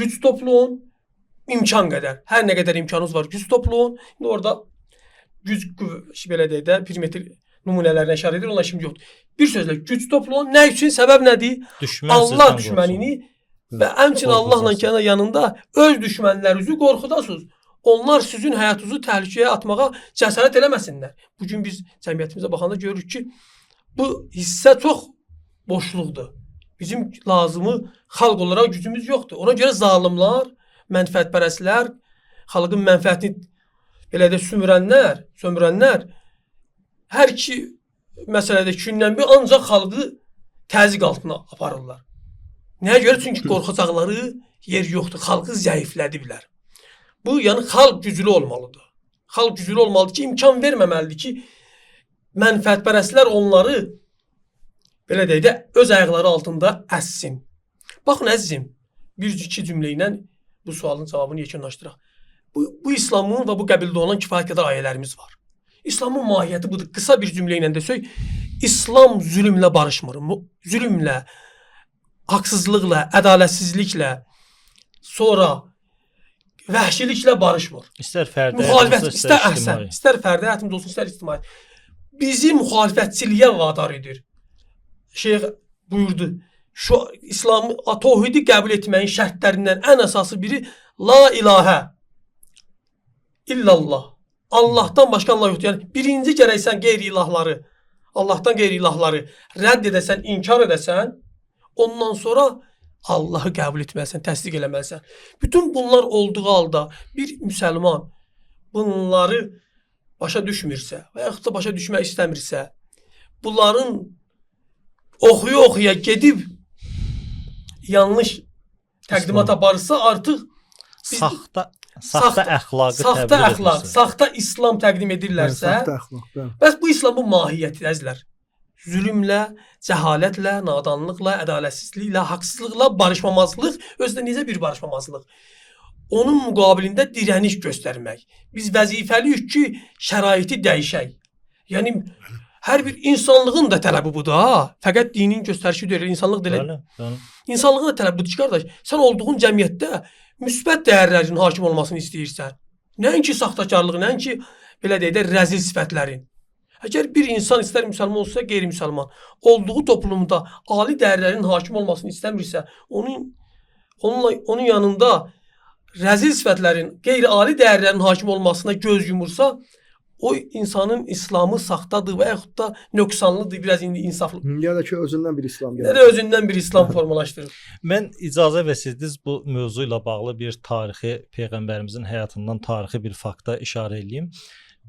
güc toplayın, imkan qədər, hər nə qədər imkanınız var, güc toplayın. İndi orada güc belə deyək də perimetr nümunələrinə işarə edir, onlar şimdi yoxdur. Bir sözlə güc toplayın. Nə üçün? Səbəb nədir? Düşmən Allah sizdən düşmənini qorxsun. və həmçinin Allahla Qorxuzacaqsınız. yanında öz düşmənlərinizi qorxudasınız. Onlar sizin həyatınızı təhlükəyə atmağa cəsarət eləməsinlər. Bu gün biz cəmiyyətimizə baxanda görürük ki, bu hissə çox boşluqdur. Bizim lazımı xalq olaraq gücümüz yoxdur. Ona görə zalimlar, mənfəətpərəstlər, xalqın mənfəətini belə də sömürənlər hər iki məsələdə gündən bir ancaq xalqı təzyiq altına aparırlar. Nəyə görə? Çünki qorxacaqları yer yoxdur. Xalqı zəiflədiblər. Bu, yəni xalq güclü olmalıdır. Xalq güclü olmalıdır ki, imkan verməməlidir ki, mənfəətpərəstlər onları belə deyək də öz ayaqları altında əssin. Baxın əzizim, bir-iki cümlə ilə bu sualın cavabını yekunlaşdıraq. Bu İslamın və bu qəbildə olan kifayət qədər ayələrimiz var. İslamın mahiyyəti budur. Qısa bir cümlə ilə desək, İslam zülmlə barışmır. Zülmlə, haqsızlıqla, ədalətsizliklə, sonra vəhşiliklə barışmır. İstər fərdi Müxalifət, həyatımızda, istər istər ictimai. istər fərdi həyatımız olsun, istər ictimai. Bizi müxalifətçiliyə vadar edir. Şeyx buyurdu, şu İslamı, təvhidi qəbul etməyin şərtlərindən ən əsası biri la ilahə illallah. Allahdan başqa Allah yoxdur. Yəni birinci gərək sən qeyri-ilahları, Allahdan qeyri-ilahları rədd edəsən, inkar edəsən, ondan sonra Allahı qəbul etməlisən, təsdiq eləməlisən. Bütün bunlar olduğu halda bir müsəlman bunları başa düşmürsə və yaxud da başa düşmək istəmirsə, bunların oxuya gedib yanlış təqdimat aparırsa, artıq saxta əxlaqı saxta İslam təqdim edirlərsə, Saxta əxlaq. bəs bu İslamın mahiyyəti əzizlər. Zülmlə, cəhalətlə, nadanlıqla, ədalətsizliklə, haqsızlıqla barışmamazlıq, özdə necə bir barışmamazlıq? Onun müqabilində dirəniş göstərmək. Biz vəzifəliyik ki, şəraiti dəyişək. Yəni hər bir insanlığın da tələbi budur ha. Fəqət dinin göstərişi deyil, insanlıq deyil. İnsanlığın da tələbi budur ki, qardaş, sən olduğun cəmiyyətdə müsbət dəyərlərin hakim olmasını istəyirsən. Nəinki saxtakarlıq, nəinki belə deyək də rəzil sifətlərin. Əgər bir insan istər müsəlman olsa, qeyri-müsəlman, olduğu toplumda ali dəyərlərin hakim olmasını istəmirsə, onun yanında rəzil sifətlərin, qeyri-ali dəyərlərin hakim olmasına göz yumursa, o insanın İslamı saxtadır və yaxud da nöqsanlıdır, biraz indi insaflı. Ya da ki, özündən bir İslam gəlir. Ya da özündən bir İslam formalaşdırır. Mən icazə versiniz bu mövzu ilə bağlı bir tarixi, Peyğəmbərimizin həyatından tarixi bir fakta işarə edeyim.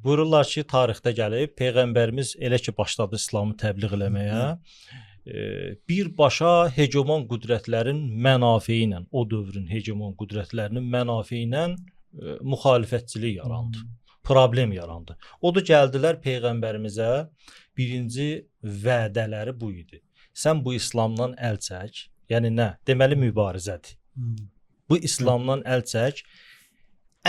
Buyururlar ki, tarixdə gəlib, Peyğəmbərimiz elə ki başladı İslamı təbliğ eləməyə, birbaşa hegemon qüdrətlərin mənafi ilə, o dövrün hegemon qüdrətlərinin mənafi ilə müxalifətçilik yarandı. Problem yarandı. O da gəldilər Peyğəmbərimizə, birinci vədələri bu idi. Sən bu İslamdan əl çək, yəni nə? Deməli mübarizədir. Bu İslamdan əl çək,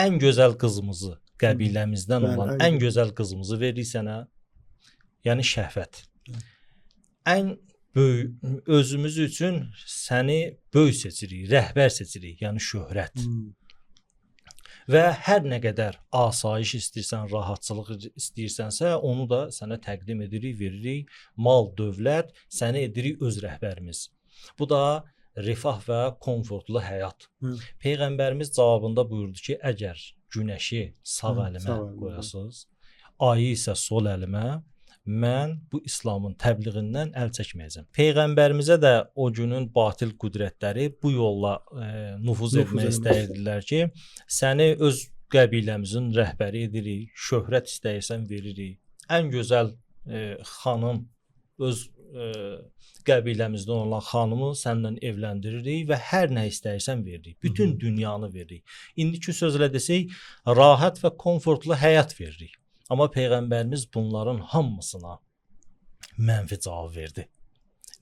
ən gözəl qızımızı, qəbiləmizdən olan ən gözəl qızımızı veririk sənə, yəni şəhvət. Ən böyük, özümüz üçün səni böyük seçirik, rəhbər seçirik, yəni şöhrət. Və hər nə qədər asayiş istəyirsən, rahatçılıq istəyirsənsə, onu da sənə təqdim edirik, veririk. Mal, dövlət, səni edirik öz rəhbərimiz. Bu da rifah və komfortlu həyat. Peyğəmbərimiz cavabında buyurdu ki, əgər günəşi sağ əlimə qoyasınız, ayı isə sol əlimə, mən bu İslamın təbliğindən əl çəkməyəcəm. Peyğəmbərimizə də o günün batil qüdrətləri bu yolla nüfuz etmək istəyirdilər ki, səni öz qəbiləmizin rəhbəri edirik, şöhrət istəyirsən veririk. Ən gözəl xanım, öz qəbiləmizdən olan xanımı səndən evləndiririk və hər nə istəyirsən veririk. Bütün dünyanı veririk. İndiki sözlə desək, rahat və komfortlu həyat veririk. Amma Peyğəmbərimiz bunların hamısına mənfi cavab verdi.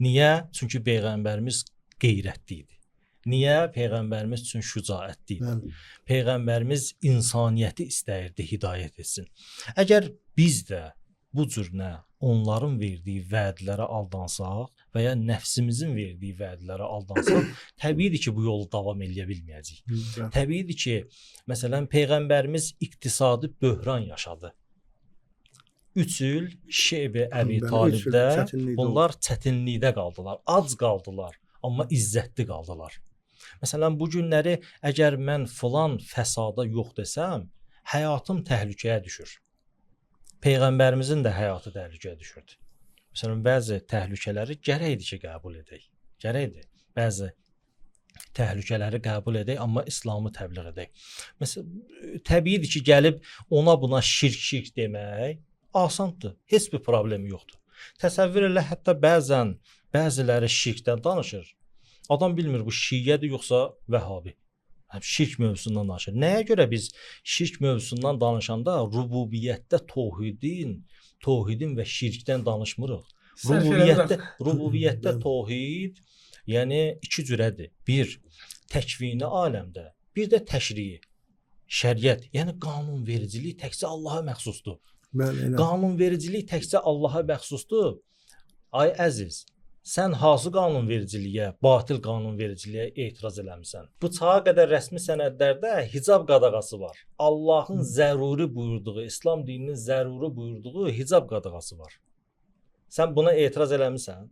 Niyə? Çünki Peyğəmbərimiz qeyrətli idi. Niyə? Peyğəmbərimiz üçün şücaətli idi. Peyğəmbərimiz insaniyyəti istəyirdi, hidayət etsin. Əgər biz də bu cür onların verdiyi vədlərə aldansaq, və ya nəfsimizin verdiyi vədlərə aldansaq, təbiidir ki, bu yolu davam edə bilməyəcəyik. Bəli. Təbiidir ki, məsələn, peyğəmbərimiz iqtisadi böhran yaşadı. 3 il Şeyb-i Əbi Bəli, Talibdə üç il çətinlikdə bunlar çətinlikdə qaldılar, ac qaldılar, amma izzətli qaldılar. Məsələn, bu günləri əgər mən filan fəsada yox desəm, həyatım təhlükəyə düşür. Peyğəmbərimizin də həyatı təhlükəyə düşürdü. Məsələn, bəzi təhlükələri gərəkdir ki, qəbul edək. Gərəkdir. Bəzi təhlükələri qəbul edək, amma İslamı təbliğ edək. Məsələn, təbiidir ki, gəlib ona buna şirk demək asandır. Heç bir problemi yoxdur. Təsəvvür elə, hətta bəziləri şirkdən danışır. Adam bilmir bu şiyyədir yoxsa vəhabi. Şirk mövzusundan danışır. Nəyə görə biz şirk mövzusundan danışanda rububiyyətdə tohidin və şirkdən danışmırıq? Rububiyyətdə tohid, yəni 2 cürədir. Bir, təkvini aləmdə, bir də təşrii, şəriət, yəni qanunvericilik təkcə Allaha məxsusdur. Qanunvericilik təkcə Allaha məxsusdur. Ay əziz, sən hansı qanunvericiliyə, batil qanunvericiliyə etiraz eləmisən? Bıçağa qədər rəsmi sənədlərdə hicab qadağası var. Allahın zəruri buyurduğu, İslam dininin zəruri buyurduğu hicab qadağası var. Sən buna etiraz eləmirsən?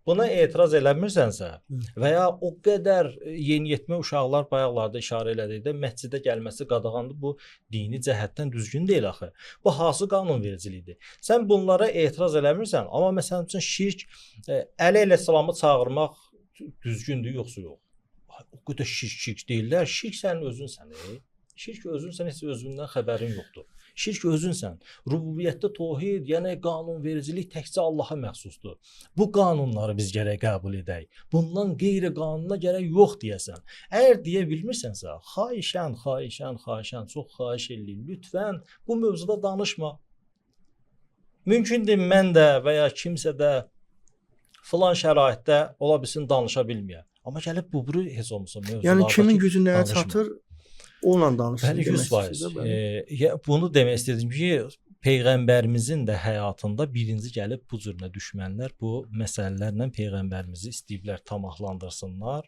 Buna etiraz eləmirsənsə və ya o qədər yeniyetmə uşaqlar bayaqlarda işarə elədikdə məscidə gəlməsi qadağandır, bu dini cəhətdən düzgün deyil axı. Bu hansı qanunvericilikdir? Sən bunlara etiraz eləmirsən, amma məsələn üçün şirk Əli əleyhissalamı çağırmaq düzgündür yoxsa yox? O qədər şirk deyirlər. Şirk sənin özünsən. Şirk özünsən, heç özündən xəbərin yoxdur. Şirk özünsən. Rububiyyətdə tohid, yəni qanunvericilik təkcə Allaha məxsusdur. Bu qanunları biz gərək qəbul edək. Bundan qeyri-qanuna gərək yox deyəsən. Əgər deyə bilmirsənsə, xahişən, çox xahiş eləyim, lütfən bu mövzuda danışma. Mümkündür mən də və ya kimsə də filan şəraitdə ola bilsin danışa bilməyə. Amma gəlib bu heç olmasa mövzularda. Yəni kimin gücü nəyə çatır? Onunla danışsın. Bəli, 100%. Bunu demək istədim ki, Peyğəmbərimizin də həyatında birinci gəlib bu cürünə düşmənlər bu məsələlərlə Peyğəmbərimizi istəyiblər tamahlandırsınlar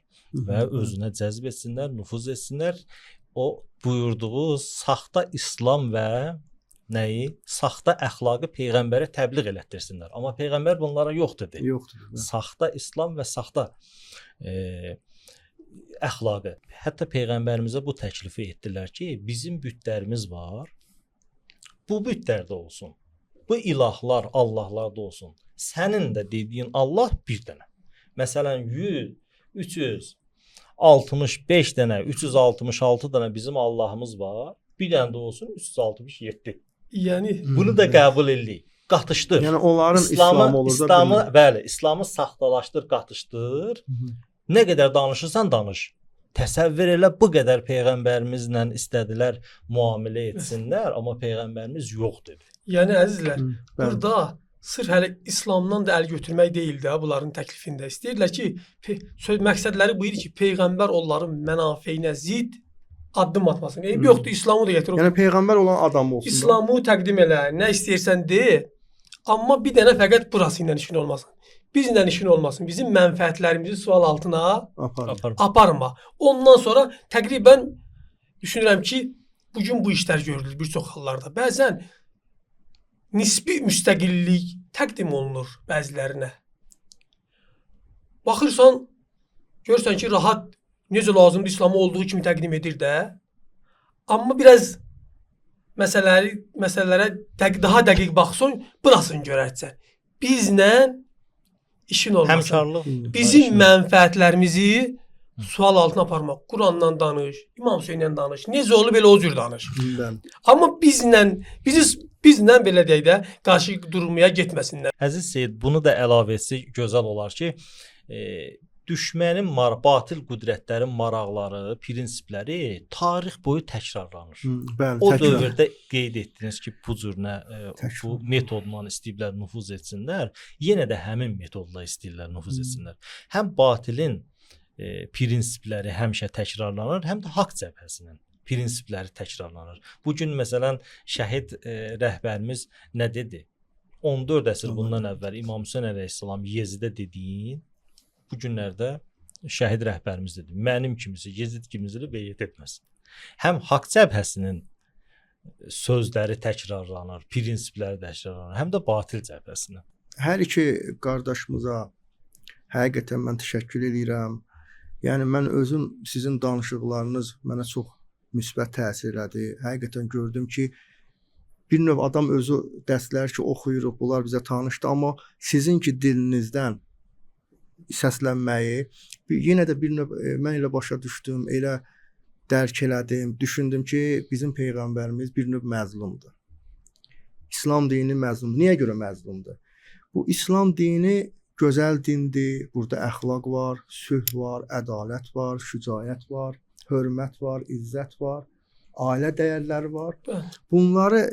və özünə cəzb etsinlər, nüfuz etsinlər. O buyurduğu saxta İslam və nəyi? Saxta əxlaqı Peyğəmbərə təbliğ elətdirsinlər. Amma Peyğəmbər bunlara yox dedi. Yoxdur. Saxta İslam və saxta əxlaqı. Hətta Peyğəmbərimizə bu təklifi etdilər ki, bizim bütlərimiz var. Bu bütlər də olsun. Bu ilahlar, Allahlar da olsun. Sənin də dediyin Allah bir dənə. Məsələn, 100, 365 dənə, 366 dənə bizim Allahımız var. Bir dənə də olsun 367. Yəni bunu da qəbul elədik. Qatışdır. Yəni onların İslamı olur da. Bəli, İslamı saxtalaşdır, qatışdır. Nə qədər danışırsan danış. Təsəvvür elə bu qədər Peyğəmbərimizlə istədilər müamilə etsinlər, amma Peyğəmbərimiz yox dedi. Yəni əzizlər, burada sırf hələ İslamdan da əl götürmək deyil də bunların təklifində. İstəyirlər ki, məqsədləri bu idi ki, Peyğəmbər onların mənafeyinə zid addım atmasın. Yoxdur, İslamı da gətir. Yəni Peyğəmbər olan adam olsun. İslamı təqdim elə, nə istəyirsən de, amma bir dənə fəqət burası ilə işin olmasın. Bizlə işin olmasın. Bizim mənfəətlərimizi sual altına aparma. Ondan sonra təqribən düşünürəm ki, bugün bu işlər görülür bir çox hallarda. Bəzən nisbi müstəqillik təqdim olunur bəzilərinə. Baxırsan, görürsən ki, rahat necə lazımdır İslamı olduğu kimi təqdim edir də. Amma biraz məsələlərə daha dəqiq baxsan, burasını görərsən. Bizlə işin olmasın. Həmkarlıq. Bizim mənfəətlərimizi sual altına aparmaq. Qurandan danış, İmam Hüseynlə danış. Necə olub elə o cür danış. Amma bizlə belə deyək də qarşı durmaya getməsinlər. Əziz Seyid, bunu da əlavə etsək gözəl olar ki, düşmənin batil qüdrətlərin maraqları, prinsipləri tarix boyu təkrarlanır. O dövrdə qeyd etdiniz ki, bu cürünə bu metodla istəyiblər nüfuz etsinlər, yenə də həmin metodla istəyirlər nüfuz etsinlər. Həm batilin prinsipləri həmişə təkrarlanır, həm də haqq cəbhəsinin prinsipləri təkrarlanır. Bu gün məsələn şəhid rəhbərimiz nə dedi? 14 əsr Allah bundan rəhmət əvvəl İmam Hüseyn əleyhissalam Yezidə dediyin bu günlərdə şəhid rəhbərimiz dedi. Mənim kimisi, Yezid kimisi beyyət etməsin. Həm haqq cəbhəsinin sözləri təkrarlanır, prinsipləri təkrarlanır, həm də batil cəbhəsinin. Hər iki qardaşımıza həqiqətən mən təşəkkür edirəm. Yəni mən özüm sizin danışıqlarınız mənə çox müsbət təsir elədi. Həqiqətən gördüm ki, bir növ adam özü dərslər ki oxuyuruq, bunlar bizə tanışdı, amma sizinki dilinizdən səslənməyi yenə də bir növ mən elə başa düşdüm, elə dərk elədim, düşündüm ki, bizim peyğəmbərimiz bir növ məzlumdur. İslam dini məzlumdur. Niyə görə məzlumdur? Bu İslam dini gözəl dindir. Burada əxlaq var, sülh var, ədalət var, şücaət var, hörmət var, izzət var, ailə dəyərləri var. Bunları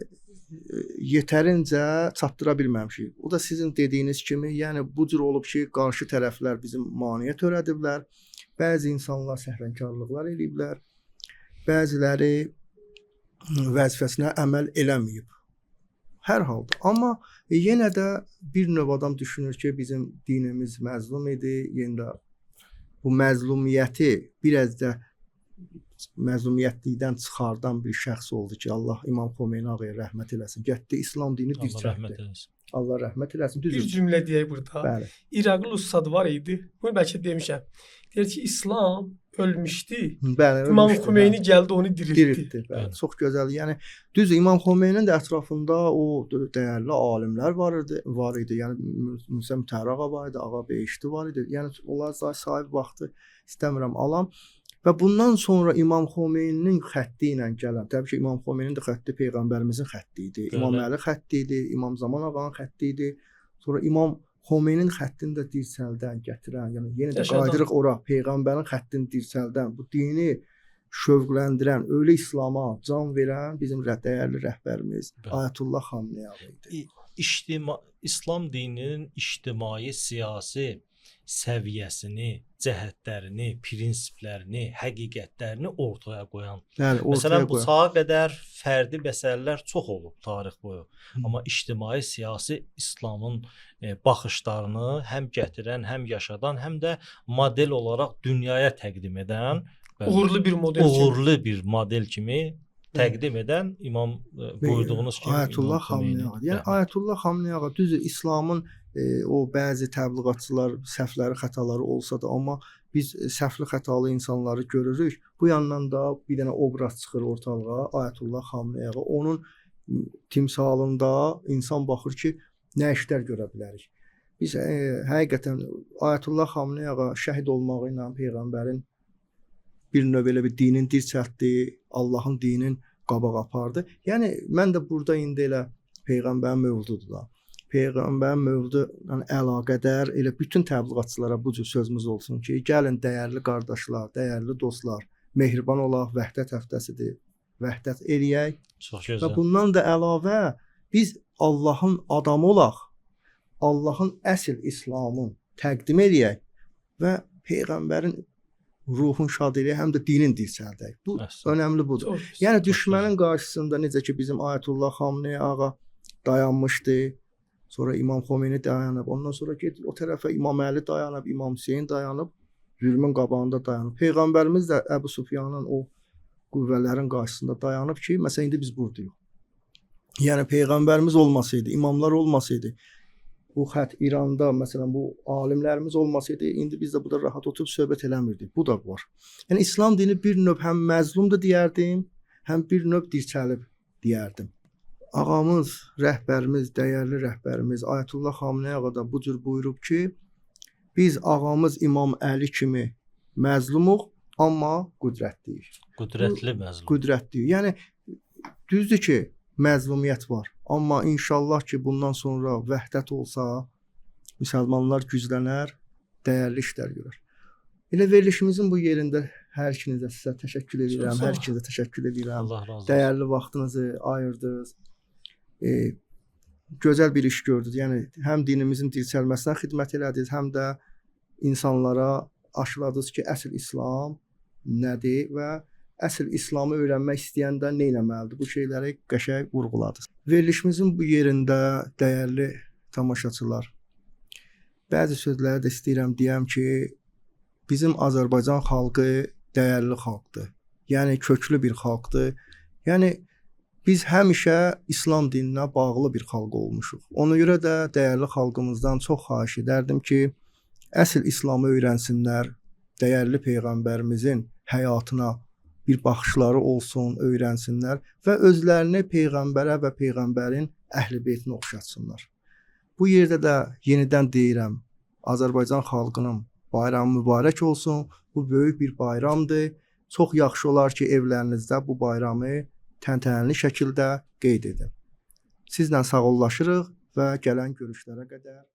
yetərincə çatdıra bilməmişik. O da sizin dediyiniz kimi, yəni bu cür olub ki, qarşı tərəflər bizim maneə törədiblər. Bəzi insanlar səhlənkarlıqlar eləyiblər. Bəziləri vəzifəsinə əməl eləməyib. Hər halda. Amma yenə də bir növ adam düşünür ki, bizim dinimiz məzlum idi. Yenə də bu məzlumiyyəti biraz da məzlumiyyətlikdən çıxardan bir şəxs oldu ki, Allah İmam Xomeyni ağaya rəhmət eləsin. Getdi İslam dini dirçəltdi. Allah rəhmət eləsin. Bir cümlə deyək burada. Bəli. İraqlı ustad var idi. Bunu bəlkə demişəm. Deyir ki, İslam ölmüşdü. Bəli, İmam Xomeyni gəldi onu diriltdi. Bəli, çox gözəl. Yəni düz İmam Xomeynin də ətrafında o dəyərli alimlər var idi. Yəni Musa Mütərraq var idi, Ağa Behişti var idi. Yəni onlar sahib vaxtı istəmirəm alam. Və bundan sonra İmam Xomeyninin xətti ilə gələn, təbii ki, İmam Xomeynin də xətti peyğəmbərimizin xətti idi. İmam Əli xətti idi, İmam Zaman ağanın xətti idi. Sonra İmam Xomeynin xəttini də dirçəldən gətirən, yəni yenə də qayıdırıq ora, peyğəmbərin xəttini dirçəldən, bu dini şövqləndirən, ölü İslama can verən bizim dəyərli rəhbərimiz Ayətullah Xameneyi idi. İslam dininin ictimai, siyasi səviyyəsini, cəhətlərini, prinsiplərini, həqiqətlərini ortaya qoyan. Yəni məsələn, bu sağa qədər fərdi məsələlər çox olub tarix boyu. Amma ictimai, siyasi İslamın baxışlarını həm gətirən, həm yaşadan, həm də model olaraq dünyaya təqdim edən, uğurlu bir model kimi təqdim edən İmam buyurduğunuz kimi Ayətullah Xameneyi. Yəni Ayətullah Xameneyi düzdür, İslamın o bəzi təbliğatçılar səhvləri, xətaları olsa da, amma biz səhvli, xətalı insanları görürük. Bu yandan da bir dənə obraz çıxır ortalığa, Ayətullah Xameneyi. Onun timsalında insan baxır ki, nə işlər görə bilərik. Biz həqiqətən Ayətullah Xameneyi şəhid olmağı ilə peyğəmbərin bir növ elə bir dinin dirçəltdi, Allahın dinin qabaq apardı. Yəni mən də burada indi elə peyğəmbərin mövzududur da. Peyğəmbərin mövzu ilə əlaqədar elə bütün təbliğatçılara bu cür sözümüz olsun ki, gəlin dəyərli qardaşlar, dəyərli dostlar, mehriban olaq, vəhdət həftəsidir. Vəhdət eləyək. Çox gözəl. Və bundan da əlavə biz Allahın adamı olaq, Allahın əsl İslamın təqdim eləyək və peyğəmbərin ruhun şad eləyək, həm də dinin dirçəldək. Bu önəmli budur. Yəni düşmənin qarşısında necə ki bizim Ayətullah Xameneyi ağa dayanmışdı. Sonra İmam Xomeyni dayanıb, ondan sonra gedib o tərəfə İmam Əli dayanıb, İmam Hüseyn dayanıb, zülmün qabağında dayanıb. Peyğəmbərimiz də Əbu Süfyanın o qüvvələrin qarşısında dayanıb ki, məsələn indi biz buradayıq. Yəni peyğəmbərimiz olmasaydı, imamlar olmasaydı, bu xətt İranda məsələn bu alimlərimiz olmasaydı, indi biz də burada rahat oturub söhbət eləmirdik. Bu da var. Yəni İslam dini bir növ həm məzlumdur deyərdim, həm bir növ dirçəlib deyərdim. Ağamız, rəhbərimiz, dəyərli rəhbərimiz Ayətullah Xameneyi ağa da bu cür buyurub ki, biz ağamız İmam Əli kimi məzlumuq, amma qüdrətliyik. Qüdrətli məzlum. Qüdrətliyik. Yəni düzdür ki, məzlumiyyət var. Amma inşallah ki, bundan sonra vəhdət olsa, müsəlmanlar güclənər, dəyərli işlər görər. Elə verilişimizin bu yerində hər ikinizə sizə təşəkkür edirəm. Hər ikinizə təşəkkür edirəm. Allah razı olsun. Dəyərli vaxtınızı ayırdınız. Gözəl bir iş gördünüz. Yəni həm dinimizin dirçəlməsinə xidmət elədiniz, həm də insanlara aşıladınız ki, əsl İslam nədir və əsl İslamı öyrənmək istəyəndə nə etməlidir? Bu şeyləri qəşəng vurğuladınız. Verilişimizin bu yerində dəyərli tamaşaçılar, bəzi sözləri də istəyirəm deyəm ki, bizim Azərbaycan xalqı dəyərli xalqdır. Yəni köklü bir xalqdır. Yəni biz həmişə İslam dininə bağlı bir xalq olmuşuq. Ona görə də dəyərli xalqımızdan çox xahiş edərdim ki, əsl İslamı öyrənsinlər, dəyərli peyğəmbərimizin həyatına bir baxışları olsun, öyrənsinlər və özlərini peyğəmbərə və peyğəmbərin əhl-i-beytinə oxşatsınlar. Bu yerdə də yenidən deyirəm, Azərbaycan xalqının bayramı mübarək olsun. Bu böyük bir bayramdır. Çox yaxşı olar ki, evlərinizdə bu bayramı təntənəli şəkildə qeyd edin. Sizlə sağollaşırıq və gələn görüşlərə qədər